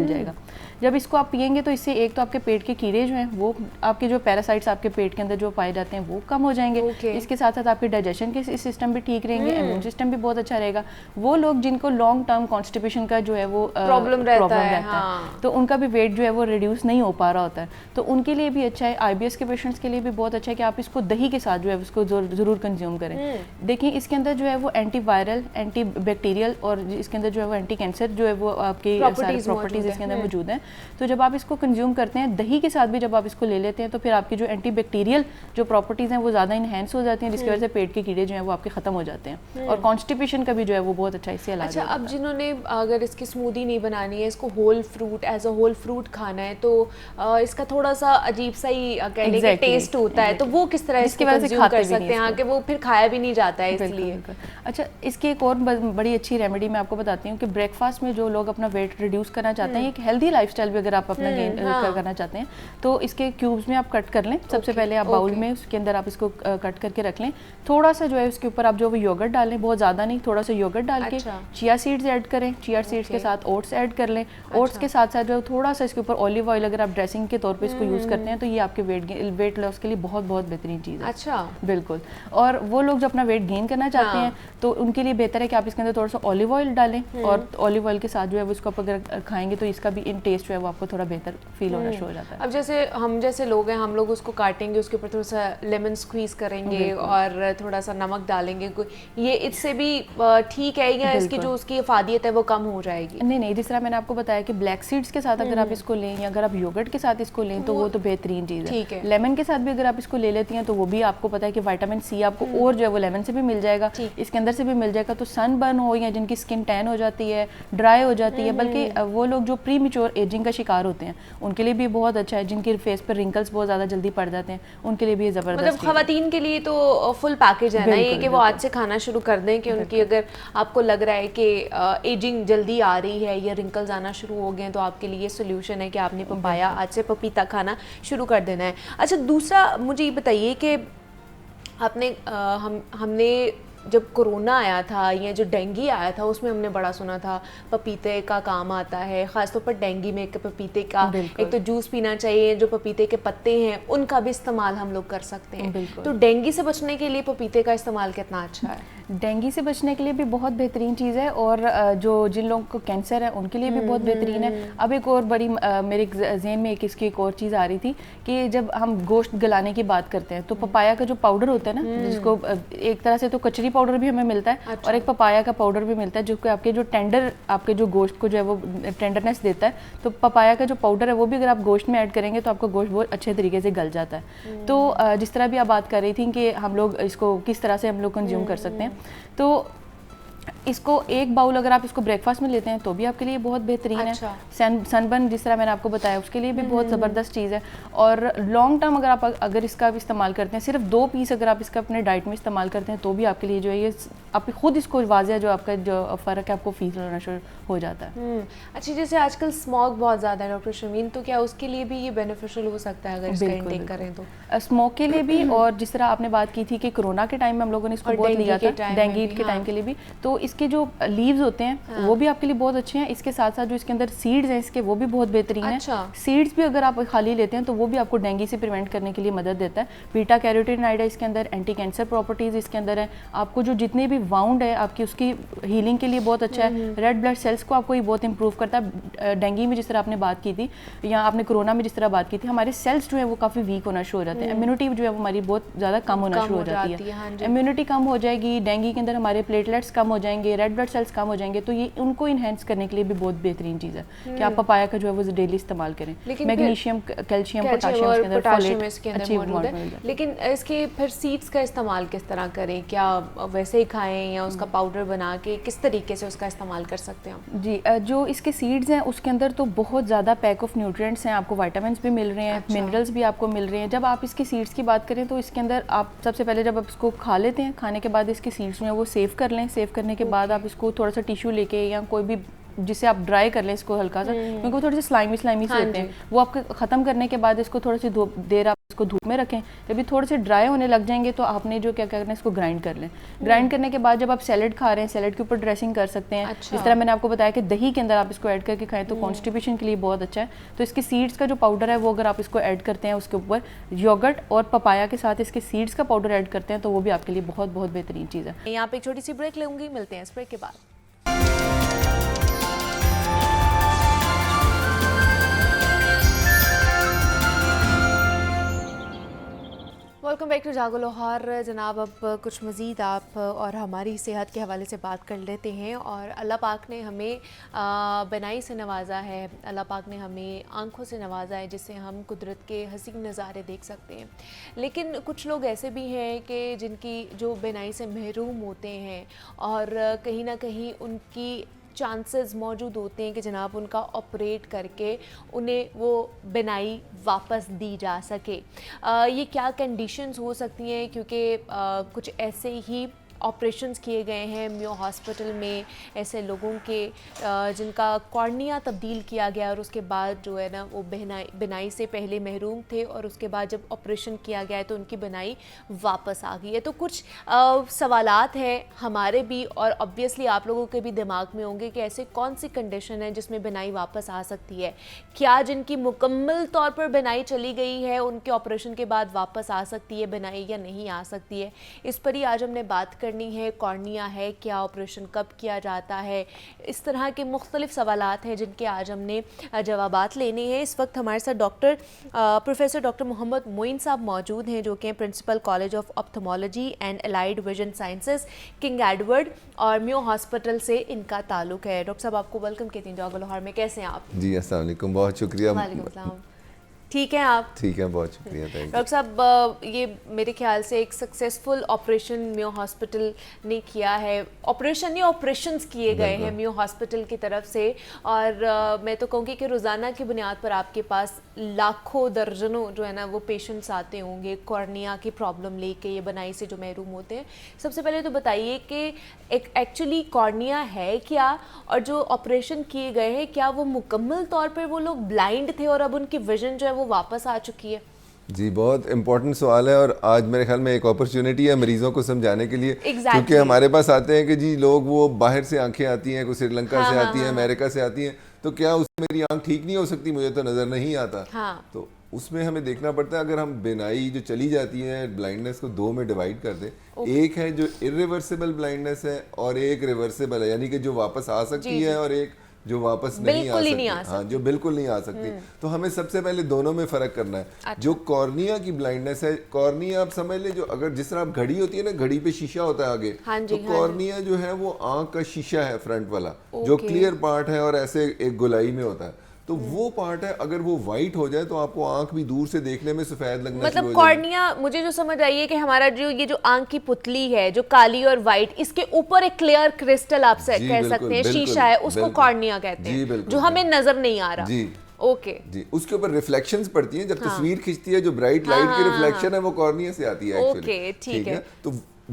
जाएगा। जब इसको आप पियेंगे तो इससे एक तो आपके पेट के कीड़े जो हैं वो, आपके जो पैरासाइट्स आपके पेट के अंदर जो पाए जाते हैं वो कम हो जाएंगे। इसके साथ साथ आपके डाइजेशन के सिस्टम भी ठीक रहेंगे, इम्यून सिस्टम भी बहुत अच्छा रहेगा। वो लोग जिनको लॉन्ग टर्म कॉन्स्टिपेशन का जो है वो प्रॉब्लम रहता है तो उनका भी वेट जो है वो रिड्यूस नहीं हो पा रहा होता है, तो उनके लिए भी अच्छा है। IBS के पेशेंट्स के लिए भी बहुत अच्छा है कि आप इसको दही के साथ जो है उसको ज़रूर कंज्यूम करें। देखिए इसके अंदर जो है वो एंटी वायरल, एंटी बैक्टीरियल और इसके अंदर जो है वो एंटी कैंसर जो है वो आपकी प्रॉपर्टीज इसके अंदर मौजूद हैं। तो जब आप इसको कंज्यूम करते हैं दही के साथ भी, जब आप इसको ले लेते हैं तो फिर आपकी जो एंटी बैक्टीरियल जो प्रॉपर्टीज़ हैं वो ज़्यादा इनहेंस हो जाती हैं, जिसकी वजह से पेट के कीड़े जो हैं वो आपके ख़त्म हो जाते हैं, और कॉन्स्टिपेशन का भी जो है वो बहुत अच्छा इससे इलाज। अच्छा, अब जिन्होंने अगर इसकी स्मूदी नहीं बनानी है, इसको whole fruit as a whole fruit खाना है, तो इसका थोड़ा सा अजीब सा ही कहने का टेस्ट होता है, तो वो किस तरह इसकी वजह से कर सकते हैं कि वो फिर खाया भी नहीं जाता है इसलिए? अच्छा, इसकी एक और बड़ी अच्छी रेमेडी मैं आपको बताती हूँ कि ब्रेकफास्ट में जो लोग अपना वेट रिड्यूस करना चाहते हैं, एक हेल्दी लाइफस्टाइल भी अगर आप अपना गेन करना चाहते हैं तो इसके क्यूब्स में आप कट कर लें। सबसे पहले आप बाउल में उसके अंदर आप इसको कट करके रख लें। थोड़ा सा जो है उसके ऊपर आप जो वो योगर्ट डाल लें, बहुत ज़्यादा नहीं, थोड़ा सा योगर्ट डाल के चिया सीड्स ऐड करें, चिया सीड्स के साथ ओट्स ऐड कर लें, ओट्स के साथ साथ जो थोड़ा सा इसके ऊपर ऑलिव ऑयल अगर आप ड्रेसिंग के तौर पे इसको यूज़ करते हैं तो ये आपके वेट लॉस के लिए बहुत बहुत बेहतरीन चीज़ है। अच्छा, बिल्कुल। और वो लोग जो अपना वेट गेन करना चाहते हैं तो उनके लिए बेहतर है कि आप इसके अंदर थोड़ा सा ऑलिव ऑयल डालें, और ऑलिव ऑयल के साथ जो है वो इसको आप अगर खाएंगे तो इसका भी इन टेस्ट जो है वो आपको थोड़ा बेहतर फील होना शुरू हो जाता है। अब जैसे हम जैसे लोग हैं, हम लोग उसको काटेंगे, उसके ऊपर थोड़ा सा लेमन स्क्वीज करेंगे और थोड़ा सा नमक डालेंगे, ये इससे भी ठीक है या इसकी जो उसकी अफादियत है वो कम हो जाएगी? नहीं, जिस तरह मैंने आपको बताया कि ब्लैक सीड्स के साथ अगर आप इसको लें या अगर आप योगर्ट के साथ इसको लें तो वो तो बेहतरीन चीज़ है। लेमन के साथ भी अगर आप इसको ले लेती हैं तो वो भी आपको पता है कि विटामिन सी आपको और जो है वो लेमन से भी मिल जाएगा, इसके अंदर से भी मिल जाएगा। तो सन बर्न हो या जिनकी स्किन टैन हो जाती है, ड्राई हो जाती है, बल्कि वो लोग जो प्री मैच्योर एजिंग का शिकार होते हैं उनके लिए भी बहुत अच्छा है, जिनकी फेस पर रिंकल्स बहुत ज़्यादा जल्दी पड़ जाते हैं उनके लिए भी ज़बरदस्त। मतलब खवातीन के लिए तो फुल पैकेज है ना ये, कि वो आज से खाना शुरू कर दें कि उनकी अगर आपको लग रहा है कि एजिंग जल्दी आ रही है या रिंकल्स आना शुरू हो गए हैं तो आपके लिए सोल्यूशन है कि आपने पपाया आज से पपीता खाना शुरू कर देना है। अच्छा, दूसरा मुझे ये बताइए कि आपने हमने जब कोरोना आया था या जो डेंगू आया था उसमें हमने बड़ा सुना था पपीते का काम आता है, ख़ासतौर पर डेंगू में पपीते का एक तो जूस पीना चाहिए, जो पपीते के पत्ते हैं उनका भी इस्तेमाल हम लोग कर सकते हैं। तो डेंगू से बचने के लिए पपीते का इस्तेमाल कितना अच्छा है? डेंगू से बचने के लिए भी बहुत बेहतरीन चीज़ है, और जो जिन लोगों को कैंसर है उनके लिए भी बहुत बेहतरीन है। अब एक और बड़ी मेरे जहन में इसकी एक और चीज़ आ रही थी कि जब हम गोश्त गलाने की बात करते हैं तो पपाया का जो पाउडर होता है ना, जिसको एक तरह से तो कचरी पाउडर भी हमें मिलता है, अच्छा, और एक पपाया का पाउडर भी मिलता है जो कि आपके जो टेंडर, आपके जो गोश्त को जो है वो टेंडरनेस देता है। तो पपाया का जो पाउडर है वो भी अगर आप गोश्त में ऐड करेंगे तो आपका गोश्त बहुत अच्छे तरीके से गल जाता है। तो जिस तरह भी आप बात कर रही थी कि हम लोग इसको किस तरह से हम लोग कंज्यूम कर सकते हैं, तो इसको एक बाउल अगर आप इसको ब्रेकफास्ट में लेते हैं तो भी आपके लिए बहुत बेहतरीन अच्छा। है। सनबर्न जिस तरह मैंने आपको बताया उसके लिए भी बहुत ज़बरदस्त चीज़ है। और लॉन्ग टर्म अगर इसका आप इस्तेमाल करते हैं, सिर्फ 2 पीस अगर आप इसका अपने डाइट में इस्तेमाल करते हैं तो भी आपके लिए जो है ये आप खुद इसको वाज़िया जो आपका जो फ़र्क है आपको फील होना शुरू हो जाता है। अच्छा, जैसे आजकल स्मोक बहुत ज़्यादा है डॉक्टर शमीन, तो क्या उसके लिए भी ये बेनिफिशियल हो सकता है अगर इसका इंटेक करें तो? स्मोक के लिए भी, और जिस तरह आपने बात की थी कि कोरोना के टाइम में हम लोगों ने इसको बहुत लिया था, डेंगू के टाइम के लिए भी, तो इसके जो लीव्स होते हैं वो भी आपके लिए बहुत अच्छे हैं। इसके साथ साथ जो इसके अंदर सीड्स हैं इसके वो भी बहुत बेहतरीन है। सीड्स भी अगर आप खाली लेते हैं तो वो भी आपको डेंगू से प्रिवेंट करने के लिए मदद देता है। बीटा कैरोटीनॉइड है इसके अंदर, एंटी कैंसर प्रॉपर्टीज इसके अंदर है। आपको जो जितने भी वाउंड है आपकी उसकी हीलिंग के लिए बहुत अच्छा है। रेड ब्लड सेल्स को आपको ये बहुत इंप्रूव करता है। डेंगू में जिस तरह आपने बात की थी या आपने कोरोना में जिस तरह बात की थी, हमारे सेल्स जो है वो काफ़ी वीक होना शुरू हो जाते हैं। इम्यूनिटी जो है वो हमारी बहुत ज़्यादा कम होना शुरू हो जाती है। इम्यूनिटी कम हो जाएगी, डेंगू के अंदर हमारे प्लेटलेट्स कम हो जाएंगे, रेड ब्लड सेल्स कम हो जाएंगे, तो ये उनको इन्हेंस करने के लिए भी बहुत बेहतरीन चीज़ है कि आप पपाया का जो है वो डेली इस्तेमाल करें। मैग्नीशियम, कैल्शियम, पोटाशियम इसके अंदर मौजूद है। लेकिन इसके फिर सीड्स का इस्तेमाल किस तरह करें? क्या वैसे ही खाएं या उसका पाउडर बना के किस तरीके से उसका इस्तेमाल कर सकते हैं? जी, जो इसके सीड्स हैं उसके अंदर तो बहुत ज़्यादा पैक ऑफ न्यूट्रिएंट्स हैं, आपको विटामिन्स भी मिल रहे हैं, मिनरल्स भी आपको मिल रहे हैं। जब आप इसके सीड्स की बात करें तो इसके अंदर आप सबसे पहले जब आप इसको खा लेते हैं, खाने के बाद इसके सीड्स में वो सेव कर लें। सेव करने के बाद आप इसको थोड़ा सा टिश्यू लेके या कोई भी जिससे आप ड्राई कर लें इसको हल्का सा, क्योंकि वो थोड़े से स्लाइमी से होते हैं। वो आपके ख़त्म करने के बाद इसको थोड़ी सी देर आप इसको धूप में रखें। जब ये थोड़े से ड्राई होने लग जाएंगे तो आपने जो क्या करना है इसको ग्राइंड कर लें। ग्राइंड करने के बाद जब आप सैलेड खा रहे हैं, सैलेड के ऊपर ड्रेसिंग कर सकते हैं। जिस तरह मैंने आपको बताया कि दही के अंदर आप इसको ऐड करके खाएं तो कॉन्स्टिपेशन के लिए बहुत अच्छा है। तो इसके सीड्स का जो पाउडर है वो अगर आप इसको ऐड करते हैं उसके ऊपर योगर्ट और पपाया के साथ इसके सीड्स का पाउडर ऐड करते हैं तो वो भी आपके लिए बहुत बहुत बेहतरीन चीज़ है। यहाँ पे एक छोटी सी ब्रेक लूँगी, मिलते हैं इस ब्रेक के बाद। वेलकम बैक टू जागो लाहौर। जनाब, अब कुछ मज़ीद आप और हमारी सेहत के हवाले से बात कर लेते हैं। और अल्लाह पाक ने हमें बनाई से नवाजा है, अल्लाह पाक ने हमें आँखों से नवाजा है जिससे हम कुदरत के हसीन नज़ारे देख सकते हैं। लेकिन कुछ लोग ऐसे भी हैं कि जिनकी जो बनाई से महरूम होते हैं और कहीं ना कहीं उनकी चांसेस मौजूद होते हैं कि जनाब उनका ऑपरेट करके उन्हें वो बिनाई वापस दी जा सके। ये क्या कंडीशंस हो सकती हैं? क्योंकि कुछ ऐसे ही ऑपरेशंस किए गए हैं मियो हॉस्पिटल में ऐसे लोगों के जिनका कॉर्निया तब्दील किया गया और उसके बाद जो है ना वो बिनाई से पहले महरूम थे और उसके बाद जब ऑपरेशन किया गया है तो उनकी बिनाई वापस आ गई है। तो कुछ सवालात हैं हमारे भी और ऑब्वियसली आप लोगों के भी दिमाग में होंगे कि ऐसे कौन सी कंडीशन है जिसमें बिनाई वापस आ सकती है। क्या जिनकी मुकम्मल तौर पर बिनाई चली गई है उनके ऑपरेशन के बाद वापस आ सकती है बिनाई या नहीं आ सकती है? इस पर ही आज हमने बात करनी है। कॉर्निया है क्या, ऑपरेशन कब किया जाता है, इस तरह के मुख्तलिफ सवालात हैं जिनके आज हमने जवाबात लेने हैं। इस वक्त हमारे साथ प्रोफेसर डॉक्टर मोहम्मद मोइन साहब मौजूद हैं जो कि principal college of ophthalmology and allied vision sciences King Edward और मियो हॉस्पिटल से इनका ताल्लुक है। डॉक्टर साहब आपको वेलकम कहती हूँ जागो लाहौर में। कैसे हैं आप? जी अस्सलाम वालेकुम, बहुत शुक्रिया। वालेकुम अस्सलाम। ठीक है आप? ठीक है, बहुत शुक्रिया। डॉक्टर साहब, ये मेरे ख्याल से एक सक्सेसफुल ऑपरेशन मियो हॉस्पिटल ने किया है। ऑपरेशन नहीं, ऑपरेशंस किए गए हैं मियो हॉस्पिटल की तरफ से और मैं तो कहूँगी कि रोज़ाना की बुनियाद पर आपके पास लाखों दर्जनों जो है ना वो पेशेंट्स आते होंगे कॉर्निया की प्रॉब्लम लेके, ये बनाई से जो महरूम होते हैं। सबसे पहले तो बताइए कि एक एक्चुअली कॉर्निया है क्या और जो ऑपरेशन किए गए हैं क्या वो मुकम्मल तौर पर वो लोग ब्लाइंड थे और अब उनकी विजन जो है वो वापस आ चुकी है? जी, बहुत इम्पोर्टेंट सवाल है और आज मेरे ख्याल में एक अपॉर्चुनिटी है मरीजों को समझाने के लिए। क्योंकि हमारे पास आते हैं कि जी लोग वो बाहर से आंखें आती हैं, कोई श्रीलंका से आती हैं, अमेरिका से आती हैं, तो क्या उसमें मेरी आंख ठीक नहीं हो सकती, मुझे तो नज़र नहीं आता। तो उसमें हमें देखना पड़ता है। अगर हम बिनाई जो चली जाती है ब्लाइंडनेस को दो में डिवाइड कर दें, एक है जो इरिवर्सिबल ब्लाइंडनेस है और एक रिवर्सिबल है, यानी कि जो वापस आ सकती है और एक जो वापस नहीं आ सकती। हाँ, जो बिल्कुल नहीं आ सकती। तो हमें सबसे पहले दोनों में फर्क करना है। अच्छा। जो कॉर्निया की ब्लाइंडनेस है, कॉर्निया आप समझ ले जो अगर जिस तरह आप घड़ी होती है ना, घड़ी पे शीशा होता है आगे, तो कॉर्निया जो है वो आंख का शीशा है फ्रंट वाला, जो क्लियर पार्ट है और ऐसे एक गोलाई में होता है। तो वो पार्ट है, अगर वो वाइट हो जाए तो आपको आंख भी दूर से देखने में सफेद लगना शुरू मतलब हो जाएगी। कॉर्निया, मुझे जो समझ आई है कि हमारा जो ये जो आंख की पुतली है जो काली और वाइट, इसके ऊपर एक क्लियर क्रिस्टल आप कह बिल्कुल, सकते हैं, बिल्कुल, शीशा है, उसको बिल्कुल। कॉर्निया कहते जी, हैं, बिल्कुल, जो हमें नजर नहीं आ रहा। जी ओके जी, उसके ऊपर रिफ्लेक्शंस पड़ती हैं जब तस्वीर खिंचती है, जो ब्राइट लाइट की रिफ्लेक्शन है वो कॉर्निया से आती है एक्चुअली। ओके, ठीक है। तो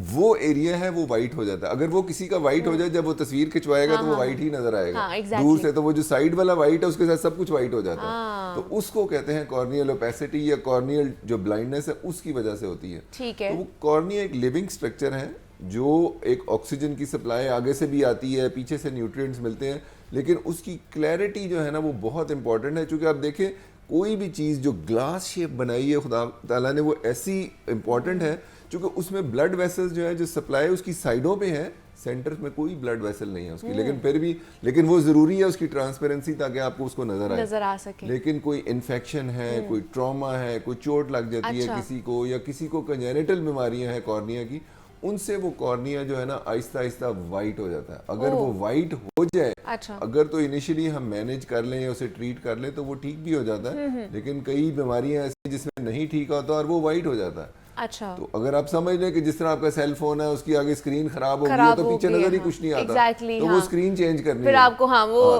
वो एरिया है वो वाइट हो जाता है। अगर वो किसी का वाइट हो जाए जब वो तस्वीर खिंचवाएगा तो वो वाइट ही नजर आएगा। दूर से तो वो जो साइड वाला वाइट है उसके साथ सब कुछ वाइट हो जाता है। तो उसको कहते हैं कॉर्नियल ओपेसिटी या कॉर्नियल जो ब्लाइंडनेस है उसकी वजह से होती है। ठीक है। तो वो कॉर्निया एक लिविंग स्ट्रक्चर है जो एक ऑक्सीजन की सप्लाई आगे से भी आती है, पीछे से न्यूट्रिएंट्स मिलते हैं, लेकिन उसकी क्लैरिटी जो है ना वो बहुत इंपॉर्टेंट है। क्योंकि आप देखें कोई भी चीज़ जो ग्लास शेप बनाई है खुदा ताला ने वो ऐसी इंपॉर्टेंट है क्योंकि उसमें ब्लड वेसल्स जो है जो सप्लाई उसकी साइडों पे है, सेंटर में कोई ब्लड वेसल नहीं है उसकी, लेकिन फिर भी लेकिन वो ज़रूरी है उसकी ट्रांसपेरेंसी ताकि आपको उसको नजर आ सके। लेकिन कोई इन्फेक्शन है, कोई ट्रॉमा है, कोई चोट लग जाती है किसी को, या किसी को कंजेनिटल बीमारियां हैं कॉर्निया की, उनसे वो कॉर्निया जो है ना आहिस्ता आहिस्ता वाइट हो जाता है। अगर वो वाइट हो जाए, अगर तो इनिशियली हम मैनेज कर लें या उसे ट्रीट कर लें तो वो ठीक भी हो जाता है, लेकिन कई बीमारियां ऐसी जिसमें नहीं ठीक होता और वो वाइट हो जाता है। अच्छा, तो अगर आप समझ लें कि जिस तरह आपका सेल फोन है उसकी आगे स्क्रीन खराब हो गई है तो पीछे नजर ही कुछ नहीं आता, exactly, तो वो स्क्रीन चेंज करनी फिर है आपको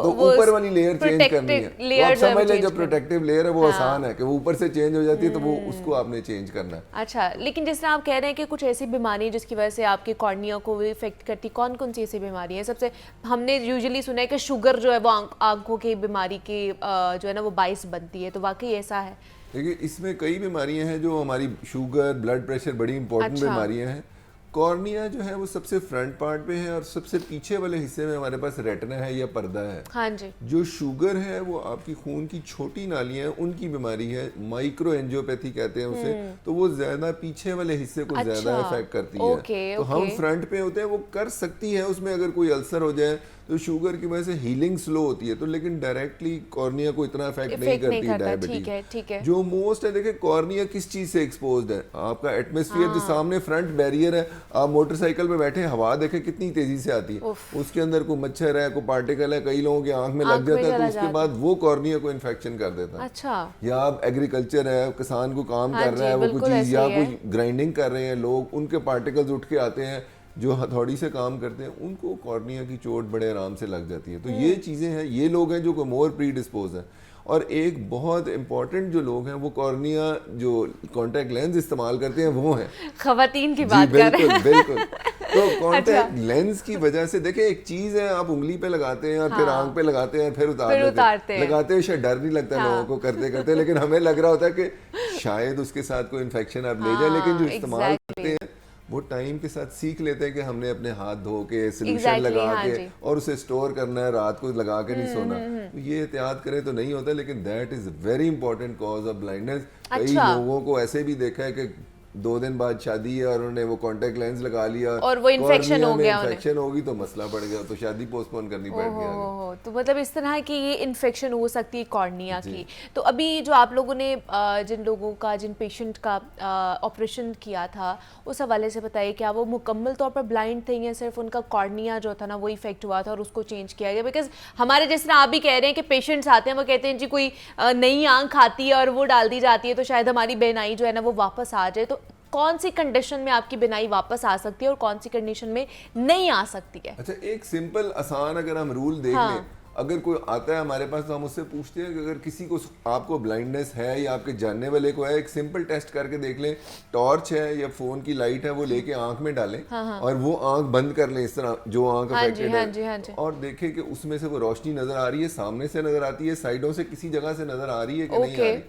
तो ऊपर वाली लेयर चेंज करनी है। तो आप समझ लें जो प्रोटेक्टिव लेयर है वो आसान है कि वो ऊपर से चेंज हो जाती है, तो वो उसको आपने चेंज करना है। अच्छा, लेकिन जिस तरह आप कह रहे हैं कि कुछ ऐसी बीमारी जिसकी वजह से आपके कॉर्निया को भी इफेक्ट करती, कौन कौन सी ऐसी बीमारी है? सबसे हमने यूजुअली सुना है कि शुगर जो है वो आंखों की बीमारी की जो है ना वो बाइस बनती है, तो वाकई ऐसा है? देखिए इसमें कई बीमारियां हैं जो हमारी शुगर, ब्लड प्रेशर बड़ी इंपॉर्टेंट बीमारियां हैं। कॉर्निया जो है वो सबसे फ्रंट पार्ट पे है और सबसे पीछे वाले हिस्से में हमारे पास रेटिना है या पर्दा है। हाँ जी। जो शुगर है वो आपकी खून की छोटी नालियां हैं उनकी बीमारी है, माइक्रो एंजियोपैथी कहते हैं उसे। तो वो ज्यादा पीछे वाले हिस्से को ज्यादा इफेक्ट करती है। तो हम फ्रंट पे होते हैं, वो कर सकती है उसमें अगर कोई अल्सर हो जाए तो शुगर की वजह से हीलिंग स्लो होती है, तो लेकिन डायरेक्टली कॉर्निया को इतना इफेक्ट नहीं करती डायबिटीज। ठीक है। जो मोस्ट है देखिए कॉर्निया किस चीज से एक्सपोज्ड है, आपका एटमॉस्फेयर जो सामने फ्रंट बैरियर है, आप मोटरसाइकिल पे बैठे हवा देखें कितनी तेजी से आती है, उसके अंदर कोई मच्छर है, कोई पार्टिकल है, कई लोगों की आंख में लग जाता है, तो उसके बाद वो कॉर्निया को इन्फेक्शन कर देता है। अच्छा। या आप एग्रीकल्चर है, किसान को काम कर रहा है, वो कुछ चीज या कुछ ग्राइंडिंग कर रहे हैं लोग, उनके पार्टिकल्स उठ के आते हैं, जो हथौड़ी से काम करते हैं उनको कॉर्निया की चोट बड़े आराम से लग जाती है। तो ये चीज़ें हैं, ये लोग हैं जो मोर प्री डिस्पोज हैं। और एक बहुत इंपॉर्टेंट जो लोग हैं वो कॉर्निया जो कॉन्टैक्ट लेंस इस्तेमाल करते हैं वो हैं खवातीन की बात कर रहे हैं। बिल्कुल। तो कॉन्टैक्ट लेंस की वजह से देखिए एक चीज़ है, आप उंगली पे लगाते हैं और फिर आंख पे लगाते हैं, फिर उतारते हैं। लगाते हैं शायद डर नहीं लगता लोगों को करते करते, लेकिन हमें लग रहा होता है कि शायद उसके साथ कोई इन्फेक्शन आप ले जाए, लेकिन जो इस्तेमाल करते हैं वो टाइम के साथ सीख लेते हैं कि हमने अपने हाथ धो के सोल्यूशन लगा के और उसे स्टोर करना है, रात को लगा के नहीं सोना। तो ये एहतियात करें तो नहीं होता, लेकिन that is very important cause of blindness. कई लोगों को ऐसे भी देखा है कि 2 दिन बाद शादी है और उन्होंने वो कॉन्टैक्ट लेंस लगा लिया और वो इन्फेक्शन हो गया, इन्फेक्शन होगी तो मसला बढ़ गया, तो शादी पोस्टपोन करनी पड़ गई। तो मतलब इस तरह की ये इन्फेक्शन हो सकती है कॉर्निया की। तो अभी जो आप लोगों ने जिन पेशेंट का ऑपरेशन किया था उस हवाले से बताइए, क्या वो मुकम्मल तौर पर ब्लाइंड थे या सिर्फ उनका कॉर्निया जो था ना वो इफेक्ट हुआ था और उसको चेंज किया गया? बिकॉज हमारे जिस तरह आप भी कह रहे हैं कि पेशेंट्स आते हैं वो कहते हैं जी कोई नई आंख आती है और वो डाल दी जाती है तो शायद हमारी बेनाई जो है ना वो वापस आ जाए। तो कौन सी कंडीशन में आपकी बिनाई वापस आ सकती है और कौन सी कंडीशन में नहीं आ सकती है? अच्छा, एक सिंपल आसान अगर हम रूल देख लें, अगर कोई आता है हमारे पास तो हम उससे पूछते हैं कि अगर किसी को आपको ब्लाइंडनेस है या आपके जानने वाले को है, एक सिंपल टेस्ट करके देख लें, टॉर्च है या फोन की लाइट है वो लेके आंख में डालें और वो आंख बंद कर लें इस तरह जो आंख अफेक्टेड है, और देखें कि उसमें से वो रोशनी नजर आ रही है, सामने से नजर आती है, साइडों से किसी जगह से नजर आ रही है कि नहीं आ रही।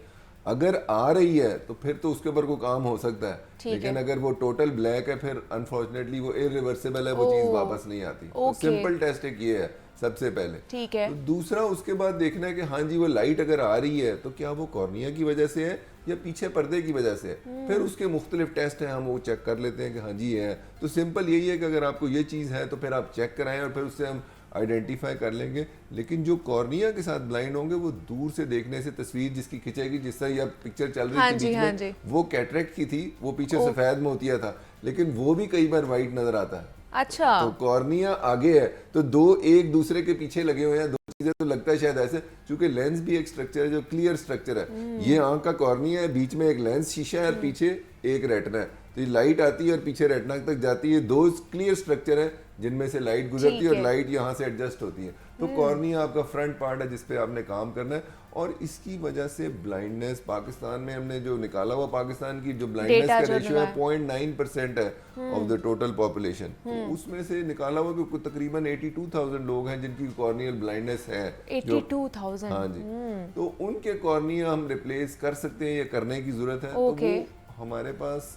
अगर आ रही है तो फिर तो उसके ऊपर कोई काम हो सकता है, लेकिन अगर वो टोटल ब्लैक है फिर अनफॉर्चुनेटली वो इरिवर्सिबल है, वो चीज वापस नहीं आती। तो सिंपल टेस्ट एक ये है सबसे पहले। ठीक है। तो दूसरा उसके बाद देखना है कि हाँ जी वो लाइट अगर आ रही है तो क्या वो कॉर्निया की वजह से है या पीछे पर्दे की वजह से है। फिर उसके मुख्तलिफ टेस्ट हैं, हम वो चेक कर लेते हैं कि हाँ जी है। तो सिंपल यही है कि अगर आपको ये चीज़ है तो फिर आप चेक कराएं और फिर उससे हम आइडेंटिफाई कर लेंगे। लेकिन जो कॉर्निया के साथ ब्लाइंड होंगे वो दूर से देखने से तस्वीर जिसकी खिंचेगी, जिस तरह यह पिक्चर चल रही थी बीच में, वो कैटरेक्ट की थी, वो पीछे सफेद मोतिया था, लेकिन वो भी कई बार वाइट नजर आता है। अच्छा। तो कॉर्निया आगे है तो दो एक दूसरे के पीछे लगे हुए हैं, दो चीजें तो लगता है शायद ऐसे, क्योंकि लेंस भी एक स्ट्रक्चर है जो क्लियर स्ट्रक्चर है। ये आंख का कॉर्निया है, बीच में एक लेंस शीशा है और पीछे एक रेटिना है, तो ये लाइट आती है और पीछे रेटिना तक जाती है। दो क्लियर स्ट्रक्चर है जिनमें से लाइट गुजरती है और लाइट यहाँ से एडजस्ट होती है। तो कॉर्निया आपका फ्रंट पार्ट है जिसपे आपने काम करना है, और इसकी वजह से ब्लाइंडनेस पाकिस्तान में हमने जो निकाला हुआ, पाकिस्तान की जो ब्लाइंडनेस का रेशियो है 0.9% है ऑफ द टोटल पॉपुलेशन। तो उसमें से निकाला हुआ कि तकरीबन 82,000 लोग हैं जिनकी कॉर्नियल ब्लाइंडनेस है। 82,000? हाँ जी। तो उनके कॉर्निया हम रिप्लेस कर सकते हैं या करने की जरूरत है। तो वो हमारे पास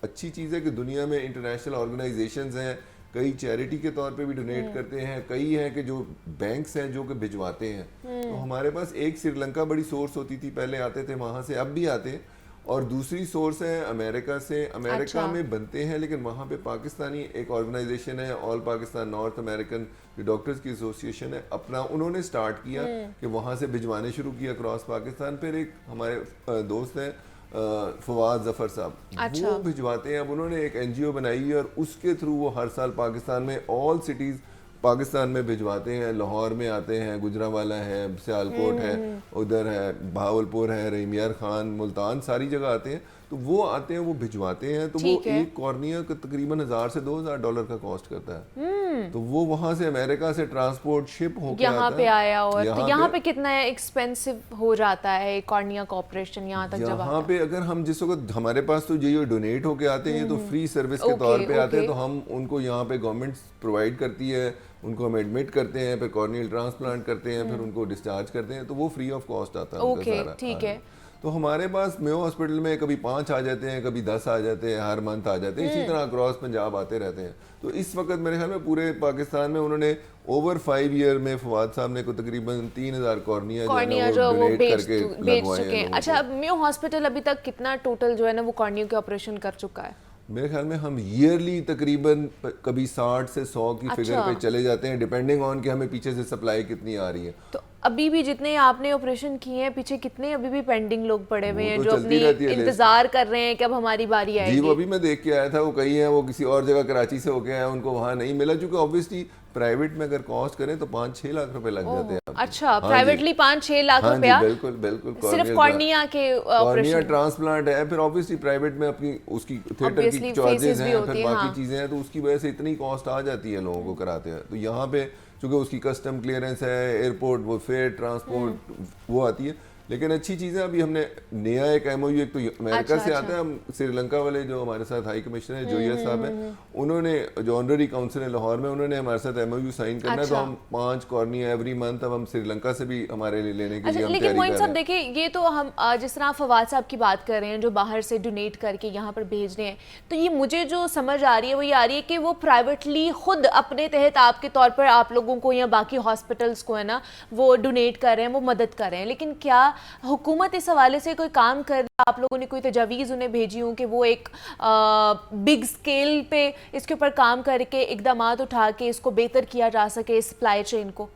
अच्छी चीज़ है कि दुनिया में इंटरनेशनल ऑर्गेनाइजेशंस हैं, कई चैरिटी के तौर पे भी डोनेट करते हैं, कई हैं कि जो बैंक्स हैं जो कि भिजवाते हैं। तो हमारे पास एक श्रीलंका बड़ी सोर्स होती थी, पहले आते थे वहाँ से, अब भी आते हैं, और दूसरी सोर्स है अमेरिका से। अमेरिका में बनते हैं लेकिन वहाँ पे पाकिस्तानी एक ऑर्गेनाइजेशन है, all Pakistan north American doctors की एसोसिएशन है, अपना उन्होंने स्टार्ट किया कि वहाँ से भिजवाने शुरू किया क्रॉस पाकिस्तान। फिर एक हमारे दोस्त हैं फवाद जफर साहब, वो भिजवाते हैं। अब उन्होंने एक एनजीओ बनाई है और उसके थ्रू वो हर साल पाकिस्तान में ऑल सिटीज़ पाकिस्तान में भिजवाते हैं। लाहौर में आते हैं, गुजरांवाला है, सियालकोट है, उधर है बहावलपुर है, रहीमियार खान, मुल्तान, सारी जगह आते हैं। तो वो आते हैं, वो भिजवाते हैं। तो वो एक कॉर्निया का तकरीबन $1,000 से $2,000 का कॉस्ट करता है। तो वो वहाँ से अमेरिका से ट्रांसपोर्ट शिप होकर यहाँ पे आया, और तो यहाँ पे कितना एक्सपेंसिव हो जाता है कॉर्निया का ऑपरेशन यहाँ तक? यहाँ पे अगर हम जिस वक्त हमारे पास तो ये डोनेट होके आते हैं, तो फ्री सर्विस के तौर पे आते हैं, तो हम उनको यहाँ पे गवर्नमेंट प्रोवाइड करती है, उनको हम एडमिट करते हैं, फिर कॉर्नियल ट्रांसप्लांट करते हैं, फिर उनको डिस्चार्ज करते हैं, तो वो फ्री ऑफ कॉस्ट आता है उनका सारा। ठीक है। तो हमारे पास मेयो हॉस्पिटल में कभी 5 आ जाते हैं, कभी 10 आ जाते हैं, हर मंथ आ जाते हैं, इसी तरह क्रॉस पंजाब आते रहते हैं। तो इस वक्त मेरे ख्याल में पूरे पाकिस्तान में उन्होंने ओवर 5 ईयर में फवाद साहब ने को तकरीबन 3,000 कॉर्निया जो वो बेच चुके हैं। अच्छा, मेयो हॉस्पिटल अभी तक कितना टोटल जो है ना वो कॉर्निया के ऑपरेशन कर चुका है? मेरे ख्याल में हम ईयरली तकरीबन कभी 60 से 100 की फिगर पे चले जाते हैं, डिपेंडिंग ऑन कि हमें पीछे से सप्लाई कितनी आ रही है। तो अभी भी जितने आपने ऑपरेशन किए हैं, पीछे कितने अभी भी पेंडिंग लोग पड़े हुए हैं जो अपनी इंतजार कर रहे हैं कि अब हमारी बारी आएगी? जी, वो अभी मैं देख के आया था, वो कई हैं वो किसी और जगह कराची से होके आए, उनको वहाँ नहीं मिला, क्योंकि ऑब्वियसली प्राइवेट में अगर कॉस्ट करें तो 5-6 लाख रुपए लग जाते हैं। अच्छा, प्राइवेटली 5-6 लाख रुपया? बिल्कुल बिल्कुल। सिर्फ कॉर्निया के कॉर्निया ट्रांसप्लांट है, फिर ऑब्वियसली प्राइवेट में अपनी उसकी थिएटर की चार्जेस हैं, फिर बाकी चीजें हैं, तो उसकी वजह से इतनी कॉस्ट आ जाती है लोगों को कराते हैं। तो यहाँ पे चूंकि उसकी कस्टम क्लियरेंस है, एयरपोर्ट, वो फेयर ट्रांसपोर्ट वो आती है। लेकिन अच्छी चीज़ है, अभी हमने नया एक एमओयू, एक तो अमेरिका से आता है, हम श्रीलंका वाले जो हमारे साथ हाई कमिश्नर जोया साहब हैं, उन्होंने जो ऑनररी काउंसिल है लाहौर में, उन्होंने हमारे साथ एमओयू साइन करना है। तो हम 5 कॉर्निया एवरी मंथ अब हम श्रीलंका से भी हमारे लिए लेने के लिए हम लेकिन मोइन साहब देखिए, ये तो हम जिस तरह फवाद साहब की बात कर रहे हैं जो बाहर से डोनेट करके यहाँ पर भेज रहे हैं, तो ये मुझे जो समझ आ रही है वो ये आ रही है कि वो प्राइवेटली खुद अपने तहत आपके तौर पर आप लोगों को या बाकी हॉस्पिटल्स को है ना वो डोनेट कर रहे हैं, वो मदद कर रहे हैं। लेकिन क्या हुकूमत इस हवाले से कोई काम कर रही है? आप लोगों ने कोई तजावीज़ उन्हें भेजी हूँ कि वो एक बिग स्केल पे इसके ऊपर काम करके इकदामात उठा के इसको बेहतर किया जा सके, इस सप्लाई चेन को?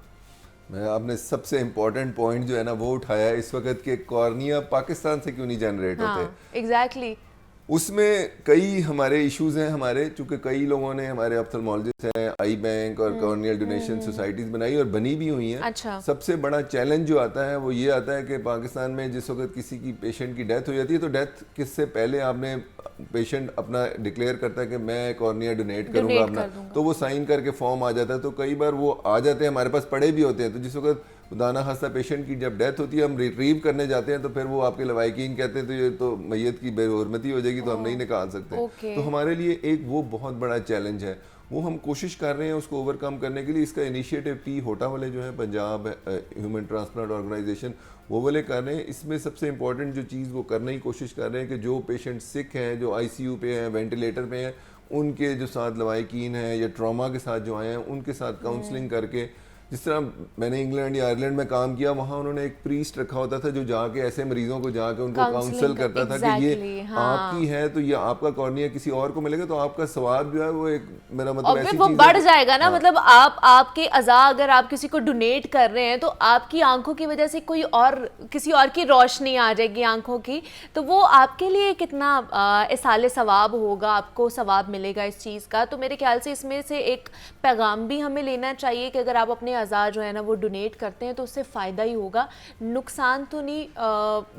मैं आपने सबसे इम्पोर्टेंट पॉइंट जो है ना वो उठाया है, इस वक्त के कॉर्निया पाकिस्तान से क्यों नहीं जनरेट होते। एग्जैक्टली। उसमें कई हमारे इश्यूज हैं हमारे, चूंकि कई लोगों ने, हमारे ऑप्थेल्मोलॉजिस्ट हैं, आई बैंक और कॉर्नियल डोनेशन सोसाइटीज बनाई और बनी भी हुई हैं। अच्छा। सबसे बड़ा चैलेंज जो आता है वो ये आता है कि पाकिस्तान में जिस वक्त किसी की पेशेंट की डेथ हो जाती है, तो डेथ किससे पहले आपने पेशेंट अपना डिक्लेयर करता है कि मैं कॉर्निया डोनेट करूंगा अपना, तो वो साइन करके फॉर्म आ जाता है। तो कई बार वो आ जाते हैं, हमारे पास पड़े भी होते हैं। तो जिस वक्त खुदाना खास्ता पेशेंट की जब डेथ होती है, हम रिट्रीव करने जाते हैं, तो फिर वो आपके लवाकिन कहते हैं तो ये तो मैयत की बेहुरमती हो जाएगी, तो हम नहीं निकाल सकते। तो हमारे लिए एक वो बहुत बड़ा चैलेंज है, वो हम कोशिश कर रहे हैं उसको ओवरकम करने के लिए। इसका इनिशिएटिव पी होटा वाले जो है, पंजाब ह्यूमन ट्रांसप्लांट ऑर्गेनाइजेशन, वो वाले कर रहे हैं। इसमें सबसे इंपॉर्टेंट जो चीज़ वो करने की कोशिश कर रहे हैं कि जो पेशेंट सिक हैं, जो ICU पे हैं, वेंटिलेटर पे हैं, उनके जो साथ लवाकिन हैं या ट्रॉमा के साथ जो आए हैं, उनके साथ काउंसलिंग करके, जिस तरह मैंने इंग्लैंड या आयरलैंड में काम किया, वहाँ उन्होंने एक प्रीस्ट रखा होता था जो जाके ऐसे मरीजों को जाके उनको काउंसल करता था कि ये आपकी है तो ये आपका कॉर्निया किसी और को मिलेगा, तो आपका सवाब जो है वो एक, मेरा मतलब ऐसी वो बढ़ जाएगा ना। मतलब आपके अज़ा अगर आप किसी को डोनेट कर रहे हैं, तो आपकी आंखों की वजह से कोई और, किसी और की रोशनी आ जाएगी आंखों की, तो वो आपके लिए कितना इसाले सवाब होगा, आपको सवाब मिलेगा इस चीज़ का। तो मेरे ख्याल से इसमें से एक पैगाम भी हमें लेना चाहिए कि अगर आप अपने अज़ा जो है ना वो डोनेट करते हैं तो उससे फ़ायदा ही होगा, नुकसान तो नहीं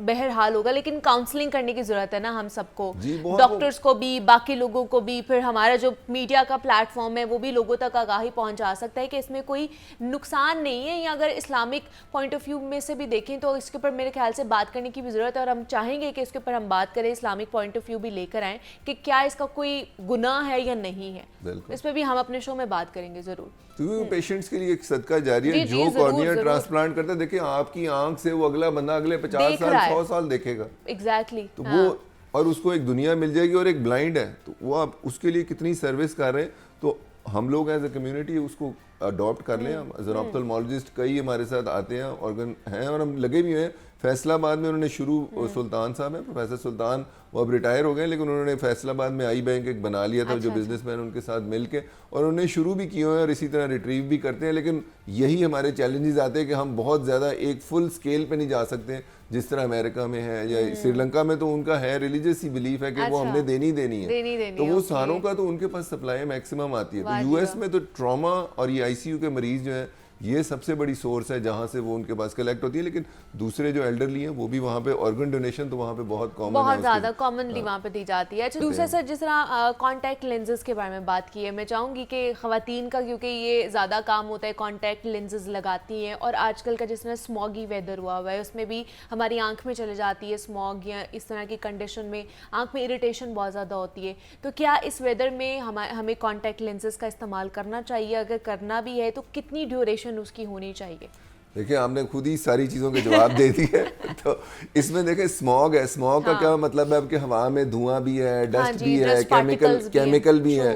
बहरहाल होगा, लेकिन काउंसलिंग करने की ज़रूरत है ना हम सबको, डॉक्टर्स को भी, बाकी लोगों को भी, फिर हमारा जो मीडिया का प्लेटफॉर्म है वो भी लोगों तक आगाही पहुंचा सकता है कि इसमें कोई नुकसान नहीं है। या अगर इस्लामिक पॉइंट ऑफ व्यू में से भी देखें तो इसके ऊपर मेरे ख्याल से बात करने की भी ज़रूरत है, और हम चाहेंगे कि इसके ऊपर हम बात करें, इस्लामिक पॉइंट ऑफ व्यू भी लेकर आएँ कि क्या इसका कोई गुनाह है या नहीं है। इस पर भी हम अपने शो में बात करेंगे ज़रूर, क्योंकि पेशेंट्स के लिए एक सदका जारी है। जो कॉर्निया ट्रांसप्लांट करता है, देखिए आपकी आंख से वो अगला बंदा अगले 50 साल 100 साल देखेगा। एग्जैक्टली। तो वो और उसको एक दुनिया मिल जाएगी, और एक ब्लाइंड है तो वो आप उसके लिए कितनी सर्विस कर रहे हैं। तो हम लोग एज अ कम्युनिटी उसको अडॉप्ट कर लें। एज एन ऑप्थेल्मोलॉजिस्ट कई हमारे साथ आते हैं, ऑर्गन हैं, और हम लगे भी हैं। फैसलाबाद में उन्होंने शुरू, सुल्तान साहब हैं, प्रोफेसर सुल्तान, वो अब रिटायर हो गए, लेकिन उन्होंने फैसलाबाद में आई बैंक एक बना लिया था, जो बिजनेसमैन उनके साथ मिलके, और उन्होंने शुरू भी किए हुए हैं और इसी तरह रिट्रीव भी करते हैं। लेकिन यही हमारे चैलेंजेस आते हैं कि हम बहुत ज़्यादा एक फुल स्केल पे नहीं जा सकते जिस तरह अमेरिका में है या श्रीलंका में। तो उनका है रिलीजियस ही बिलीफ है कि वो हमने देनी है, तो वो सारों का तो उनके पास सप्लाई मैक्सिमम आती है। तो यूएस में तो ट्रॉमा और ये आईसीयू के मरीज जो है ये सबसे बड़ी सोर्स है जहाँ से वो उनके पास कलेक्ट होती है। लेकिन दूसरे जो एल्डरली हैं वो भी वहाँ पे ऑर्गन डोनेशन तो वहाँ पे बहुत कॉमन है, बहुत ज़्यादा कॉमनली वहाँ पे दी जाती है। अच्छा, दूसरा सर जिस तरह कॉन्टैक्ट लेंसेज के बारे में बात की है, मैं चाहूँगी कि ख़वातीन का क्योंकि ये ज़्यादा काम होता है, कॉन्टैक्ट लेंसेज लगाती हैं, और आजकल का जिस तरह स्मॉगी वेदर हुआ हुआ है उसमें भी हमारी आँख में चले जाती है स्मॉग, या इस तरह की कंडीशन में आँख में इरिटेशन बहुत ज़्यादा होती है। तो क्या इस वेदर में हमें कॉन्टैक्ट लेंसेज का इस्तेमाल करना चाहिए? अगर करना भी है तो कितनी ड्यूरेशन उसकी होनी चाहिए? देखिए आपने खुद ही सारी चीज़ों के जवाब दे दिए। तो इसमें देखें स्मॉग है, स्मॉग का क्या मतलब है कि हवा में धुआं भी है, डस्ट भी है, केमिकल भी है।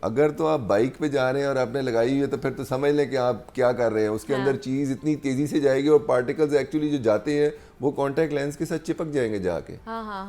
अगर तो आप बाइक पे जा रहे हैं और आपने लगाई हुई है तो फिर तो समझ लें कि आप क्या कर रहे हैं। उसके अंदर चीज़ इतनी तेज़ी से जाएगी और पार्टिकल्स एक्चुअली जो जाते हैं वो कॉन्टैक्ट लेंस के साथ चिपक जाएंगे जाके।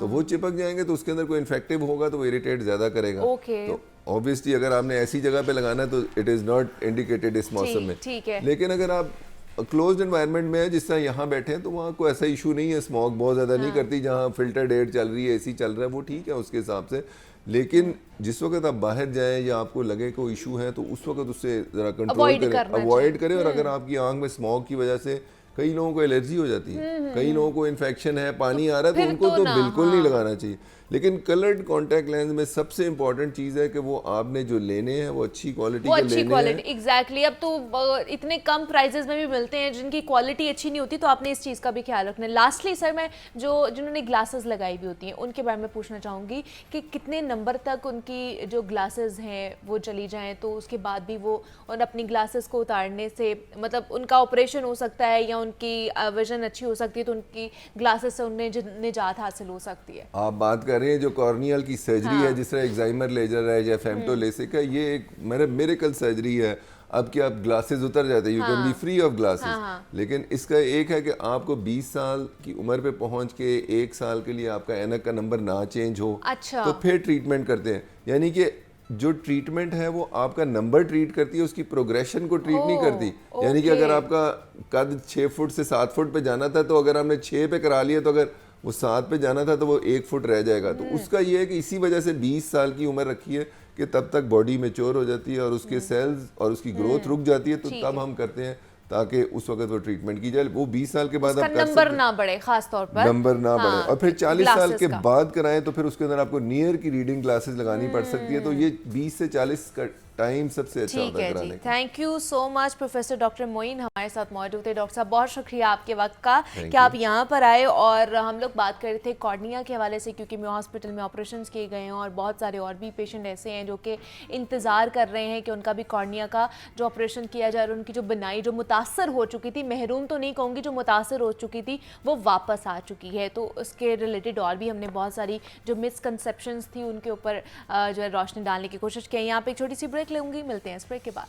तो वो चिपक जाएंगे तो उसके अंदर कोई इन्फेक्टिव होगा तो वो इरिटेट ज़्यादा करेगा। तो ऑब्वियसली अगर आपने ऐसी जगह पे लगाना है तो इट इज़ नॉट इंडिकेटेड इस मौसम में। लेकिन अगर आप क्लोज्ड एनवायरनमेंट में है जिस तरह यहाँ बैठे हैं तो वहाँ कोई ऐसा इशू नहीं है, स्मॉग बहुत ज़्यादा नहीं करती। जहाँ फिल्टर एयर चल रही है, एसी चल रहा है, वो ठीक है उसके हिसाब से। लेकिन जिस वक्त आप बाहर जाएं या आपको लगे कोई इशू है तो उस वक्त उससे ज़रा कंट्रोल करें, अवॉइड करें। और अगर आपकी आँख में स्मॉग की वजह से कई लोगों को एलर्जी हो जाती है, कई लोगों को इन्फेक्शन है, पानी आ रहा है, तो उनको तो बिल्कुल नहीं लगाना चाहिए। लेकिन कलर्ड कॉन्टैक्ट लेंस में सबसे इंपॉर्टेंट चीज़ है कि वो आपने जो लेने हैं वो अच्छी क्वालिटी के लेने हैं। एग्जैक्टली। अब तो इतने कम प्राइसेस में भी मिलते हैं जिनकी क्वालिटी अच्छी नहीं होती, तो आपने इस चीज़ का भी ख्याल रखना है। लास्टली सर, मैं जिन्होंने ग्लासेस लगाई भी होती हैं उनके बारे में पूछना चाहूँगी कि कितने नंबर तक उनकी जो ग्लासेस हैं वो चली जाएँ तो उसके बाद भी वो और अपनी ग्लासेस को उतारने से मतलब उनका ऑपरेशन हो सकता है या उनकी विजन अच्छी हो सकती है तो उनकी ग्लासेस से उन्हें निजात हासिल हो सकती है। आप बात कर रहे हैं जो कॉर्नियल की सर्जरी है, जिस तरह एक्साइमर लेजर है या फेमटो लेसिक है, ये एक मिरेकल सर्जरी है। अब क्या आप ग्लासेस उतर जाते हैं, you can be free of glasses. लेकिन इसका एक है कि आपको 20 साल की उम्र पे पहुंच के 1 साल के लिए आपका ऐनक का नंबर ना चेंज हो, तो फिर ट्रीटमेंट करते हैं। यानी कि जो ट्रीटमेंट है वो आपका नंबर ट्रीट करती है, उसकी प्रोग्रेशन को ट्रीट नहीं करती। यानी कि अगर आपका कद 6 फुट से 7 फुट पे जाना था तो अगर हमने 6 पे करा लिया तो अगर वो 7 पे जाना था तो वो 1 फुट रह जाएगा। तो उसका ये है कि इसी वजह से 20 साल की उम्र रखी है कि तब तक बॉडी मैच्योर हो जाती है और उसके सेल्स और उसकी ग्रोथ रुक जाती है। तो तब हम करते हैं ताकि उस वक्त वो ट्रीटमेंट की जाए। वो 20 साल के बाद आप नंबर ना बढ़े, खास तौर पर नंबर ना बढ़े। और फिर 40 साल के बाद कराएं तो फिर उसके अंदर आपको नियर की रीडिंग ग्लासेस लगानी पड़ सकती है। तो ये 20 से 40 का टाइम सबसे अच्छा होता है कराने का। Thank you so much professor doctor Moin हमारे साथ मौजूद थे। डॉक्टर साहब बहुत शुक्रिया आपके वक्त का कि आप यहाँ पर आए। और हम लोग बात कर रहे थे कॉर्निया के हवाले से, क्योंकि मैं हॉस्पिटल में ऑपरेशन किए गए हैं और बहुत सारे और भी पेशेंट ऐसे हैं जो कि इंतज़ार कर रहे हैं कि उनका भी कॉर्निया का जो ऑपरेशन किया जाए और उनकी जो बनाई जो मुतासर हो चुकी थी, महरूम तो नहीं कहूँगी, जो मुतासर हो चुकी थी वो वापस आ चुकी है। तो उसके रिलेटेड और भी हमने बहुत सारी जो मिसकंसेप्शंस थी उनके ऊपर जो है रोशनी डालने की कोशिश की है। यहाँ पे एक छोटी सी ब्रेक लूँगी, मिलते हैं ब्रेक के बाद।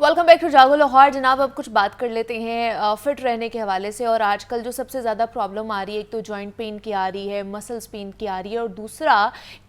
वेलकम बैक टू जागो लाहौर। जनाब, अब कुछ बात कर लेते हैं फिट रहने के हवाले से। और आजकल जो सबसे ज़्यादा प्रॉब्लम आ रही है, एक तो जॉइंट पेन की आ रही है, मसल्स पेन की आ रही है, और दूसरा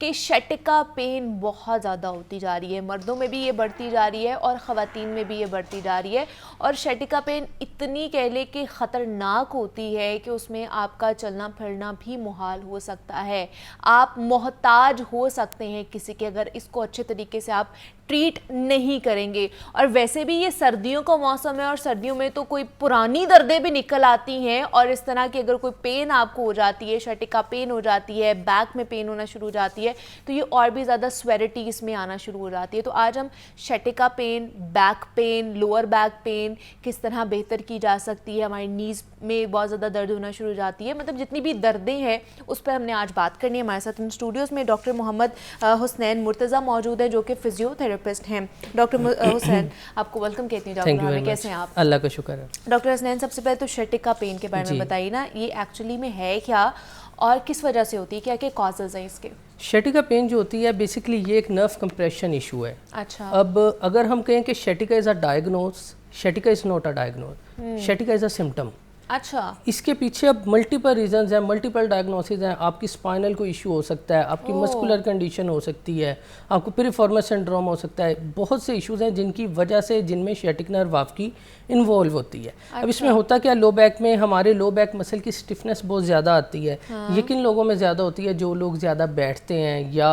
कि शटिका पेन बहुत ज़्यादा होती जा रही है। मर्दों में भी ये बढ़ती जा रही है और ख़वातीन में भी ये बढ़ती जा रही है। और शटिका पेन इतनी कह ले कि ख़तरनाक होती है कि उसमें आपका चलना फिरना भी मुहाल हो सकता है। आप मोहताज हो सकते हैं किसी के, अगर इसको अच्छे तरीके से आप ट्रीट नहीं करेंगे। और वैसे भी ये सर्दियों का मौसम है और सर्दियों में तो कोई पुरानी दर्दें भी निकल आती हैं। और इस तरह की अगर कोई पेन आपको हो जाती है, शटिका पेन हो जाती है, बैक में पेन होना शुरू हो जाती है, तो ये और भी ज़्यादा स्वेरिटी इसमें आना शुरू हो जाती है। तो आज हम sciatica pain, back pain, lower back pain किस तरह बेहतर की जा सकती है, हमारी नीज़ में बहुत ज़्यादा दर्द होना शुरू हो जाती है, मतलब जितनी भी दर्दें हैं उस पर हमने आज बात करनी है। हमारे साथ इन स्टूडियोज़ में डॉक्टर मोहम्मद हुसनैन मुर्तज़ा मौजूद है, जो कि फिजियोथेरेपिस्ट हैं। डॉक्टर हुसैन, आपको वेलकम कहती हूँ। कैसे हैं आप? अल्लाह का शुक्र है। डॉक्टर हुसैन, सबसे पहले तो शटिका पेन के बारे में बताइए ना, ये एक्चुअली में है क्या और किस वजह से होती है, क्या क्या कॉजेज़ हैं इसके? शटिका पेन जो होती है बेसिकली ये एक नर्व कंप्रेशन इशू है। अच्छा। अब अगर हम कहें कि sciatica is a diagnose, sciatica is not a diagnose, sciatica is a symptom. अच्छा। इसके पीछे अब मल्टीपल रीजंस हैं, मल्टीपल डायग्नोसिस हैं। आपकी स्पाइनल को इशू हो सकता है, आपकी मस्कुलर कंडीशन हो सकती है, आपको पिरिफॉर्मस सिंड्रोम हो सकता है। बहुत से इश्यूज हैं जिनकी वजह से, जिनमें शटिक नर्व आपकी इन्वॉल्व होती है। अच्छा। अब इसमें होता क्या, लो बैक में हमारे लो बैक मसल की स्टिफनेस बहुत ज़्यादा आती है। ये किन लोगों में ज़्यादा होती है? जो लोग ज़्यादा बैठते हैं या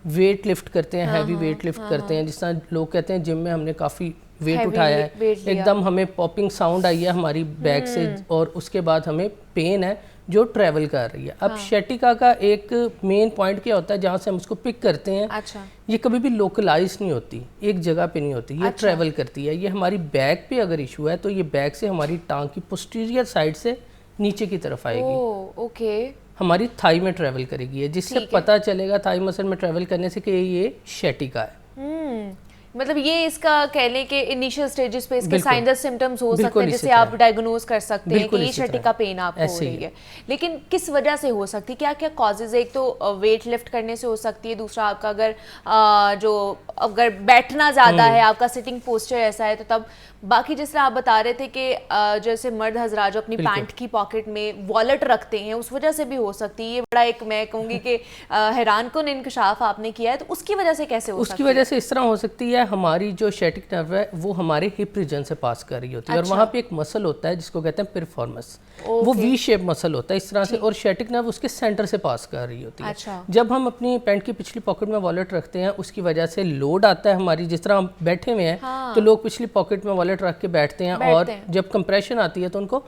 वेट लिफ्ट करते हैं, हैवी वेट लिफ्ट करते हैं। जिस तरह लोग कहते हैं जिम में हमने काफ़ी वेट उठाया है, एकदम हमें पॉपिंग साउंड आई है हमारी बैक से, और उसके बाद हमें पेन है जो ट्रैवल कर रही है। अब शटिका का एक मेन पॉइंट क्या होता है, जहाँ से हम उसको पिक करते हैं। अच्छा। ये कभी भी लोकलाइज नहीं होती, एक जगह पे नहीं होती, ये ट्रैवल करती है। ये हमारी बैक पे अगर इशू है तो ये बैक से हमारी टांग की पोस्टीरियर साइड से नीचे की तरफ आएगी। ओके। हमारी थाई में ट्रैवल करेगी, जिससे पता चलेगा थाई मसल में ट्रैवल करने से कि ये शटिका है। मतलब ये इसका कह लें कि इनिशियल स्टेजेस पे इसके साइंस एंड सिम्टम्स हो सकते हैं, जिससे आप डायग्नोज कर सकते हैं कि ये शटिका पेन आपको हो रही है। लेकिन किस वजह से हो सकती है, क्या क्या कॉजेज है? एक तो वेट लिफ्ट करने से हो सकती है, दूसरा आपका अगर बैठना ज़्यादा है, आपका सिटिंग पोस्चर ऐसा है, तो तब बाकी जिस तरह आप बता रहे थे कि जैसे मर्द हजरात जो अपनी पैंट की पॉकेट में वॉलेट रखते हैं, उस वजह से भी हो सकती है। ये बड़ा एक, मैं कहूँगी कि हैरानकुन इंकशाफ आपने किया है, तो उसकी वजह से कैसे हो सकती है? उसकी वजह से इस तरह हो सकती है, हमारी जो शटिक नर्व है वो हमारे हिप रीजन से पास कर रही होती है। और वहाँ पे एक मसल होता है जिसको कहते हैं पिरफॉर्मस, वो वी शेप मसल होता है इस तरह से, और शटिक नर्व उसके सेंटर से पास कर रही होती है। अच्छा। जब हम अपनी पैंट की पिछली पॉकेट में वॉलेट रखते हैं, उसकी वजह से लोड आता है हमारी, जिस तरह हम बैठे हुए हैं तो लोग पिछली पॉकेट में वॉलेट रख के बैठते हैं, और जब कंप्रेशन आती है तो उनको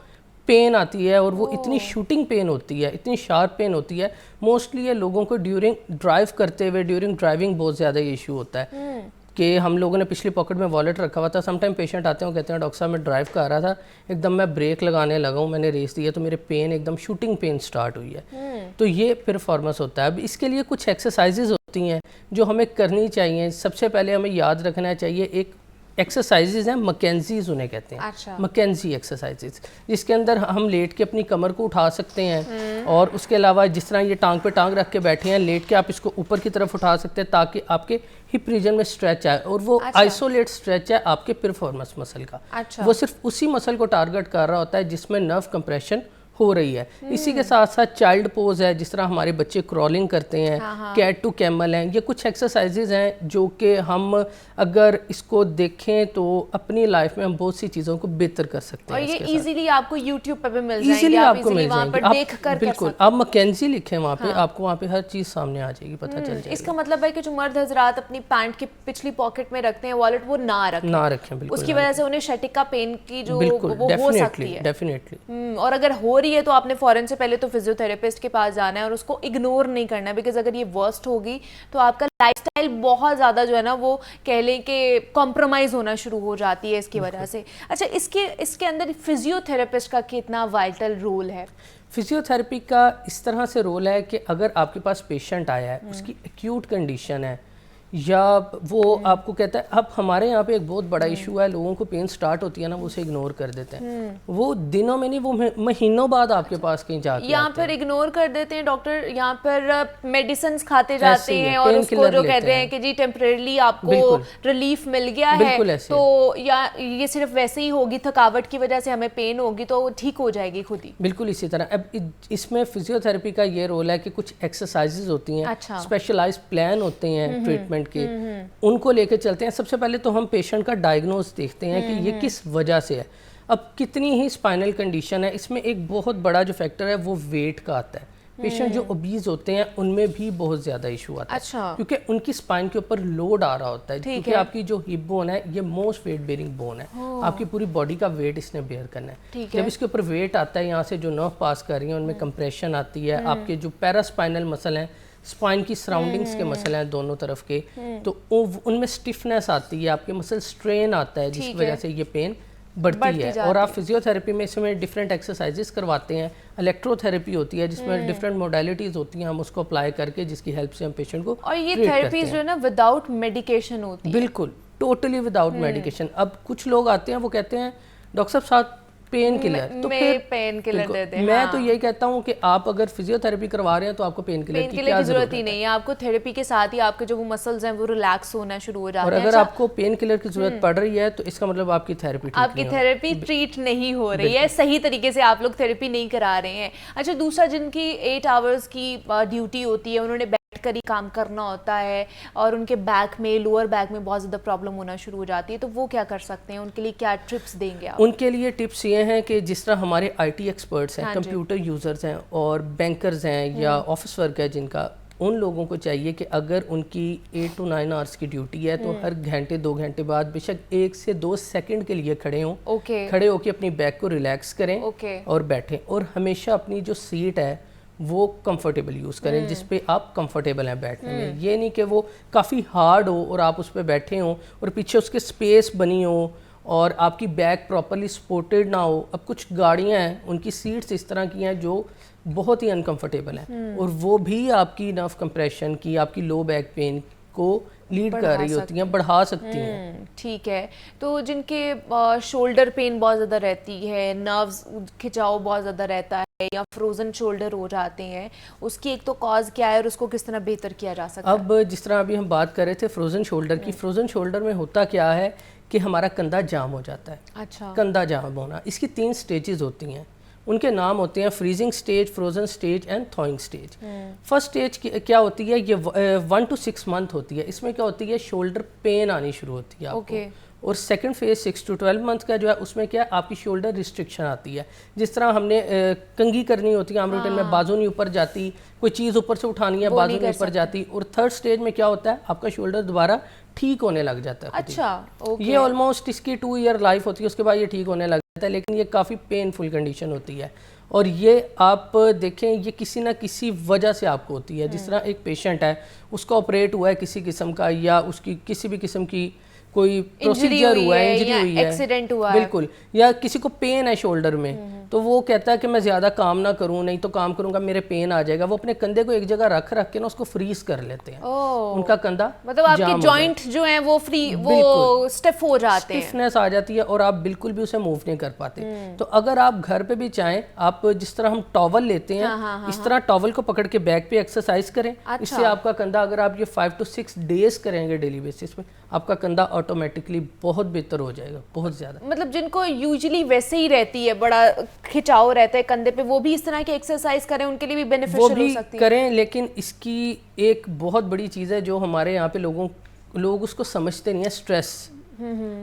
पेन आती है, और वो इतनी शूटिंग पेन होती है, इतनी शार्प पेन होती है। मोस्टली ये लोगों को ड्यूरिंग ड्राइव करते हुए, ड्यूरिंग ड्राइविंग बहुत ज़्यादा ये इशू होता है कि हम लोगों ने पिछली पॉकेट में वॉलेट रखा हुआ था। समटाइम पेशेंट आते हैं, कहते हैं डॉक्टर साहब मैं ड्राइव कर रहा था, एकदम मैं ब्रेक लगाने लगा हूँ, मैंने रेस दिया तो मेरे पेन एकदम शूटिंग पेन स्टार्ट हुई है। तो ये परफॉर्मेंस होता है। अब इसके लिए कुछ एक्सरसाइजेज होती हैं जो हमें करनी चाहिए। सबसे पहले हमें याद रखना चाहिए, एक एक्सरसाइजेज हैं, मैकेंजीज उन्हें कहते हैं। अच्छा। मैकेंजी एक्सरसाइजेज, जिसके अंदर हम लेट के अपनी कमर को उठा सकते हैं, और उसके अलावा जिस तरह ये टांग पे टांग रख के बैठे हैं, लेट के आप इसको ऊपर की तरफ उठा सकते हैं ताकि आपके हिप रीजन में स्ट्रेच आए, और वो आइसोलेट स्ट्रेच है आपके पिरफॉर्मेंस मसल का। अच्छा। वो सिर्फ उसी मसल को टारगेट कर रहा होता है जिसमें नर्व कंप्रेशन हो रही है। इसी के साथ साथ चाइल्ड पोज है, जिस तरह हमारे बच्चे क्रॉलिंग करते हैं, कैट टू कैमल हैं, ये कुछ एक्सरसाइजेज हैं जो कि हम अगर इसको देखें तो अपनी लाइफ में हम बहुत सी चीज़ों को बेहतर कर सकते हैं। और ये इजीली आपको यूट्यूब पे भी मिल जाएंगे, इजीली आपको मिल जाएंगे, आप देख कर बिल्कुल आप मैकेंजी लिखें वहाँ पे, आपको वहाँ पे हर चीज़ सामने आ जाएगी, पता चल जाएगी। इसका मतलब है कि जो मर्द हजरात अपनी पैंट की पिछली पॉकेट में रखते हैं वॉलेट, वो ना रखें बिल्कुल, उसकी वजह से उन्हें शटिका पेन की जो वो हो सकती है। डेफिनेटली। और अगर हो रही है तो आपने फौरन से पहले तो फिजियोथेरेपिस्ट के पास जाना है और उसको इग्नोर नहीं करना है, बिकॉज अगर ये वर्स्ट होगी तो आपका लाइफस्टाइल बहुत ज़्यादा जो है ना, वो कह लें कि कॉम्प्रोमाइज़ होना शुरू हो जाती है इसकी वजह से। अच्छा, इसके अंदर फिजियोथेरेपिस्ट का कितना वाइटल रोल है? फिजियोथेरेपी का इस तरह से रोल है कि अगर आपके पास पेशेंट आया है, उसकी एक्यूट कंडीशन है, या वो आपको कहता है। अब हमारे यहाँ पे एक बहुत बड़ा इशू है, लोगों को पेन स्टार्ट होती है ना, वो उसे इग्नोर कर देते हैं। वो दिनों में नहीं, वो महीनों बाद आपके पास कहीं जाके यहाँ पर इग्नोर कर देते हैं डॉक्टर, यहाँ पर मेडिसिन खाते जाते हैं और उसको जो कहते हैं कि जी टेम्परेरी आपको रिलीफ मिल गया है, तो या ये सिर्फ वैसे ही होगी, थकावट की वजह से हमें पेन होगी तो ठीक हो जाएगी खुद ही। बिल्कुल इसी तरह। अब इसमें फिजियोथेरेपी का ये रोल है कि कुछ एक्सरसाइजेज होती हैं, स्पेशलाइज्ड प्लान होते हैं ट्रीटमेंट के, उनको लेके चलते हैं। सबसे पहले तो हम पेशेंट का डायग्नोज देखते हैं कि ये किस वजह से है। अब कितनी ही स्पाइनल कंडीशन है, इसमें एक बहुत बड़ा जो फैक्टर है वो वेट का आता है। पेशेंट जो ओबीज होते हैं उनमें भी बहुत ज़्यादा इशू आता है, क्योंकि उनकी स्पाइन के ऊपर लोड आ रहा होता है, क्योंकि आपकी जो हिप बोन है ये मोस्ट वेट बेयरिंग बोन है, आपकी पूरी बॉडी का वेट इसने बेयर करना है। जब इसके ऊपर वेट आता है, यहाँ से जो नर्व पास कर रही है उनमें कंप्रेशन आती है, आपके जो पैरास्पाइनल मसल हैं, स्पाइन की सराउंडिंग्स के मसल हैं दोनों तरफ के, तो उनमें स्टिफनेस आती है, आपके मसल स्ट्रेन आता है, जिसकी वजह से ये पेन बढ़ती है। और आप फिजियोथेरेपी में इसमें डिफरेंट एक्सरसाइजेस करवाते हैं, इलेक्ट्रोथेरेपी होती है जिसमें डिफरेंट मोडालिटीज होती हैं, हम उसको अप्लाई करके जिसकी हेल्प से हम पेशेंट को, और ये थेरेपीज जो है ना विदाउट मेडिकेशन होती है, बिल्कुल टोटली विदाउट मेडिकेशन। अब कुछ लोग आते हैं वो कहते हैं डॉक्टर साहब पेन किलर, तो फिर पेन किलर देते हैं। मैं तो यही कहता हूँ कि आप अगर फिजियोथेरेपी करवा रहे हैं तो आपको पेन किलर की जरूरत ही नहीं है, आपको थेरेपी के साथ ही आपके जो वो मसल्स हैं वो रिलैक्स होना शुरू हो जाते हैं। और अगर आपको पेन किलर की जरूरत पड़ रही है तो इसका मतलब आपकी थेरेपी ट्रीट नहीं हो रही है, सही तरीके से आप लोग थेरेपी नहीं करा रहे हैं। अच्छा, दूसरा जिनकी 8 आवर्स की ड्यूटी होती है, उन्होंने कर ही काम करना होता है और उनके बैक में, लोअर बैक में बहुत ज़्यादा प्रॉब्लम होना शुरू हो जाती है, तो वो क्या कर सकते हैं? उनके लिए क्या टिप्स देंगे आप? उनके लिए टिप्स ये हैं कि जिस तरह हमारे आईटी एक्सपर्ट्स हैं, कंप्यूटर यूज़र्स हैं और बैंकर्स हैं या ऑफिस वर्क है जिनका, उन लोगों को चाहिए कि अगर उनकी 8 to 9 आवर्स की ड्यूटी है तो हर घंटे 2 घंटे बाद बेशक 1 से 2 सेकंड के लिए खड़े हों, खड़े होकर अपनी बैक को रिलैक्स करें और बैठें, और हमेशा अपनी जो सीट है वो कंफर्टेबल यूज़ करें, जिस पे आप कंफर्टेबल हैं बैठने में। ये नहीं कि वो काफ़ी हार्ड हो और आप उस पर बैठे हों और पीछे उसके स्पेस बनी हो और आपकी बैक प्रॉपरली सपोर्टेड ना हो। अब कुछ गाड़ियां हैं उनकी सीट्स इस तरह की हैं जो बहुत ही अनकंफर्टेबल हैं और वो भी आपकी नर्व कंप्रेशन की, आपकी लो बैक पेन को लीड कर रही होती हैं, बढ़ा सकती हैं। ठीक है, तो जिनके शोल्डर पेन बहुत ज़्यादा रहती है, नर्व्स खिंचाव बहुत ज़्यादा रहता है या फ्रोजन शोल्डर हो जाते हैं, उसकी एक तो कॉज क्या है और उसको किस तरह बेहतर किया जा सकता है? अब जिस तरह अभी हम बात कर रहे थे फ्रोजन शोल्डर की, फ्रोजन शोल्डर में होता क्या है कि हमारा कंधा जाम हो जाता है। अच्छा। कंधा जाम होना, इसकी 3 स्टेजेस होती हैं, उनके नाम होते हैं freezing stage, frozen stage and थॉइंग stage. First stage क्या होती है, ये 1 to 6 मंथ होती है। इसमें क्या होती है, शोल्डर पेन आनी शुरू होती है आपको। और सेकंड फेज 6 to 12 मंथ का जो है, उसमें क्या है, आपकी शोल्डर रिस्ट्रिक्शन आती है। जिस तरह हमने कंघी करनी होती है आम रूटीन में, बाजू नहीं ऊपर जाती, कोई चीज़ ऊपर से उठानी है बाजू नहीं ऊपर जाती। और थर्ड स्टेज में क्या होता है, आपका शोल्डर दोबारा ठीक होने लग जाता है। अच्छा, ये ऑलमोस्ट इसकी 2 ईयर लाइफ होती है, उसके बाद ये ठीक होने लग जाता है, लेकिन ये काफ़ी पेनफुल कंडीशन होती है। और ये आप देखें, ये किसी ना किसी वजह से आपको होती है। जिस तरह एक पेशेंट है, उसका ऑपरेट हुआ है किसी किस्म का, या उसकी किसी भी किस्म की कोई प्रोसीजर हुआ है, इंजरी हुई है, एक्सीडेंट हुआ है, बिल्कुल, या किसी को पेन है शोल्डर में, तो वो कहता है कि मैं ज़्यादा काम ना करूं, नहीं तो काम करूंगा मेरे पेन आ जाएगा। वो अपने कंधे को एक जगह रख के ना उसको फ्रीज कर लेते हैं, उनका कंधा, मतलब आपके जॉइंट जो हैं वो फ्री, वो स्टिफ हो जाते हैं, स्टिफनेस आ जाती है और आप बिल्कुल भी उसे मूव नहीं कर पाते। तो अगर आप घर पे भी चाहें, आप जिस तरह हम टॉवल लेते हैं, इस तरह टॉवल को पकड़ के बैक पे एक्सरसाइज करें। इससे आपका कंधा, अगर आप ये 5 to 6 डेज करेंगे डेली बेसिस पे, आपका कंधा ऑटोमेटिकली बहुत बेहतर हो जाएगा, बहुत ज़्यादा। मतलब जिनको यूजुअली वैसे ही रहती है, बड़ा खिंचाव रहता है कंधे पे, वो भी इस तरह की एक्सरसाइज करें, उनके लिए भी बेनिफिशियल हो सकती है। करें, लेकिन इसकी एक बहुत बड़ी चीज़ है जो हमारे यहाँ पे लोग उसको समझते नहीं है, स्ट्रेस।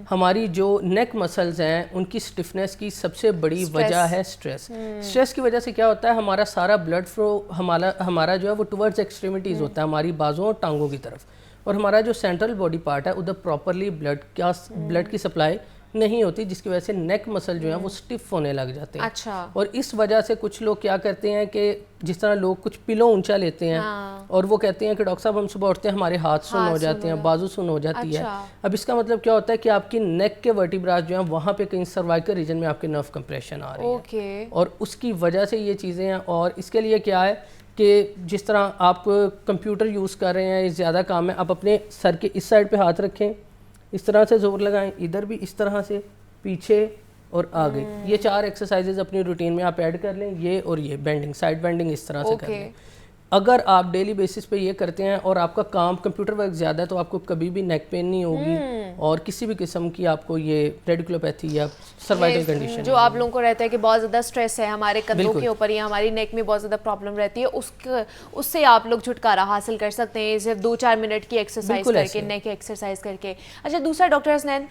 हमारी जो नेक मसल्स हैं उनकी स्टिफनेस की सबसे बड़ी वजह है स्ट्रेस। स्ट्रेस की वजह से क्या होता है, हमारा सारा ब्लड फ्लो हमारा जो है वो टुवर्ड्स एक्सट्रीमिटीज़ होता है, हमारी बाजुओं और टांगों की तरफ। और हमारा जो सेंट्रल बॉडी पार्ट है उधर प्रॉपरली ब्लड की सप्लाई नहीं होती, जिसकी वजह से नेक मसल जो है वो स्टिफ होने लग जाते हैं। अच्छा। और इस वजह से कुछ लोग क्या करते हैं कि जिस तरह लोग कुछ पिलो ऊंचा लेते हैं, और वो कहते हैं कि डॉक्टर साहब हम सुबह उठते हैं हमारे हाथ सुन हो जाते हैं, बाजू सुन हो जाती है। अब इसका मतलब क्या होता है कि आपकी नेक के वर्टिब्रास जो है वहाँ पे कहीं सर्वाइकल रीजन में आपके नर्व कंप्रेशन आ रही है, और उसकी वजह से ये चीज़ें हैं। और इसके लिए क्या है कि जिस तरह आप कंप्यूटर यूज़ कर रहे हैं, ज़्यादा काम है, आप अपने सर के इस साइड पे हाथ रखें, इस तरह से जोर लगाएं, इधर भी इस तरह से, पीछे और आगे। ये 4 एक्सरसाइजेज अपनी रूटीन में आप ऐड कर लें, ये और ये बेंडिंग, साइड बेंडिंग इस तरह से कर लें। अगर आप डेली बेसिस पे ये करते हैं और आपका काम कंप्यूटर वर्क ज़्यादा है तो आपको कभी भी नेक पेन नहीं होगी और किसी भी किस्म की आपको ये रेडिकुलोपैथी या सर्वाइकल कंडीशन जो आप लोगों को रहता है कि बहुत ज़्यादा स्ट्रेस है हमारे कंधों के ऊपर या हमारी नेक में बहुत ज़्यादा प्रॉब्लम रहती है, उससे आप लोग छुटकारा हासिल कर सकते हैं सिर्फ 2-4 मिनट की एक्सरसाइज करके, नेक एक्सरसाइज करके। अच्छा, दूसरा डॉक्टर हसनैन,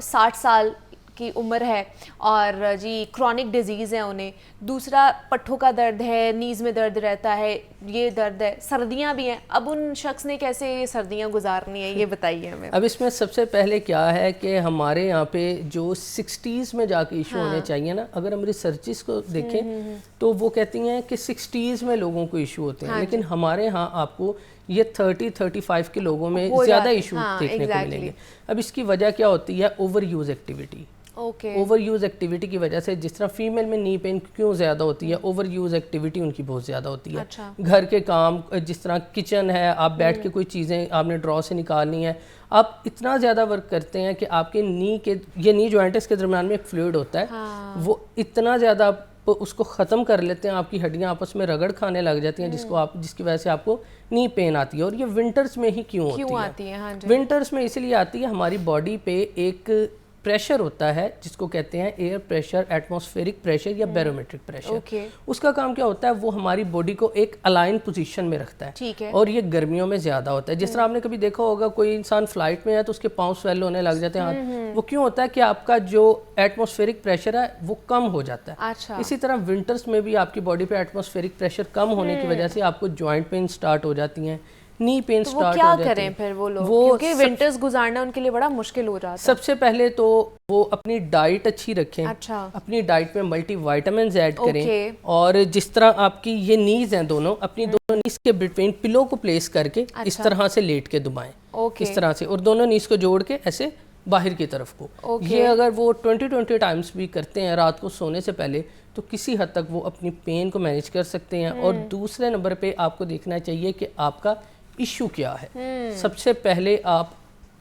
60 साल की उम्र है और जी क्रॉनिक डिजीज़ है उन्हें, दूसरा पट्ठों का दर्द है, नीज़ में दर्द रहता है, ये दर्द है, सर्दियां भी हैं, अब उन शख्स ने कैसे ये सर्दियां गुजारनी है, ये बताइए हमें। अब इसमें सबसे पहले क्या है कि हमारे यहाँ पे जो 60s में जाके इशू होने चाहिए ना, अगर हम रिसर्चेस को देखें तो वो कहती हैं कि 60s में लोगों को इशू होते हैं, लेकिन हमारे यहाँ आपको ये 30-35 के लोगों में ज़्यादा इशू देखने को मिलेंगे। अब इसकी वजह क्या होती है? Over use activity. Over use activity की वजह से, जिस तरह फीमेल में नी पेन क्यों ज़्यादा होती है, ओवर यूज़ एक्टिविटी उनकी बहुत ज़्यादा होती है। अच्छा। घर के काम, जिस तरह किचन है, आप बैठ के कोई चीज़ें आपने ड्रॉ से निकालनी है, आप इतना ज़्यादा वर्क करते हैं कि आपके नी के, ये नी जॉइंट्स के दरमियान में एक फ्लूइड होता है, वो इतना ज़्यादा उसको ख़त्म कर लेते हैं, आपकी हड्डियाँ आपस में रगड़ खाने लग जाती हैं, जिसकी वजह से आपको नी पेन आती है। और ये विंटर्स में ही क्यों आती है? हाँ जी। विंटर्स में इसलिए आती है, हमारी बॉडी पे एक प्रेशर होता है जिसको कहते हैं एयर प्रेशर, एटमॉस्फेरिक प्रेशर या बैरोमेट्रिक प्रेशर। उसका काम क्या होता है? वो हमारी बॉडी को एक अलाइन पोजीशन में रखता है। ठीक है। और ये गर्मियों में ज़्यादा होता है। जिस तरह आपने कभी देखा होगा कोई इंसान फ्लाइट में है तो उसके पाँव स्वेल होने लग जाते हैं, वो क्यों होता है? कि आपका जो एटमॉस्फेरिक प्रेशर है वो कम हो जाता है। अच्छा। इसी तरह विंटर्स में भी आपकी बॉडी पे एटमॉस्फेरिक प्रेशर कम होने की वजह से आपको जॉइंट पेन स्टार्ट हो जाती हैं, नी पेन स्टार्ट हो जाती है। क्या करें फिर वो लोग, क्योंकि विंटर्स गुजारना उनके लिए बड़ा मुश्किल हो जाता है। सबसे पहले तो वो अपनी डाइट अच्छी रखें। अच्छा। अपनी डाइट में मल्टीविटामिन्स ऐड करें। और जिस तरह आपकी ये नीज हैं दोनों, अपनी दोनों नीज के बिटवीन पिलो को प्लेस करके इस तरह से लेट के दुबाएं, इस तरह से, और दोनों नीज को जोड़ के ऐसे बाहर की तरफ को। ये अगर वो 20 टाइम्स भी करते हैं रात को सोने से पहले तो किसी हद तक वो अपनी पेन को मैनेज कर सकते हैं। और दूसरे नंबर पे आपको देखना चाहिए कि आपका इशू क्या है। सबसे पहले आप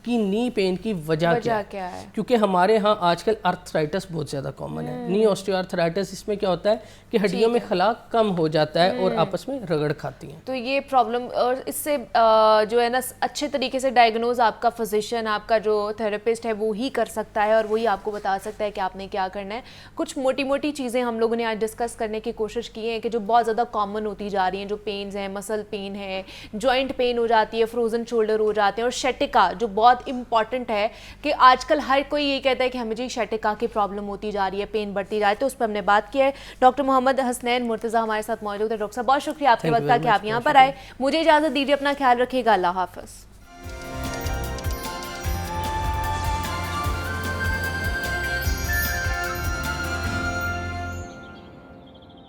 की नी पेन की वजह क्या है? क्योंकि हमारे यहाँ आजकल आर्थराइटिस बहुत ज़्यादा कॉमन है। नी ऑस्टियोआर्थराइटिस, इसमें क्या होता है कि हड्डियों में खला कम हो जाता है और आपस में रगड़ खाती हैं। तो ये प्रॉब्लम, और इससे जो है ना अच्छे तरीके से डायग्नोज आपका फिजिशियन, आपका जो थेरेपिस्ट है वो ही कर सकता है और वही आपको बता सकता है कि आपने क्या करना है। कुछ मोटी मोटी चीज़ें हम लोगों ने आज डिस्कस करने की कोशिश की है कि जो बहुत ज़्यादा कॉमन होती जा रही हैं, जो पेन्स हैं, मसल पेन है, जॉइंट पेन हो जाती है, फ्रोजन शोल्डर हो जाते हैं, और शटिका जो बहुत इंपॉर्टेंट है कि आजकल हर कोई ये कहता है कि हमें जी शटिका की प्रॉब्लम होती जा रही है, पेन बढ़ती जा रही है, तो उस पर हमने बात की है। डॉक्टर मोहम्मद हसनैन मुर्तज़ा हमारे साथ मौजूद है। डॉक्टर साहब बहुत शुक्रिया आपके वक्त का कि आप यहाँ पर आए। मुझे इजाज़त दीजिए, अपना ख्याल रखिएगा, अल्लाह हाफ़िज़।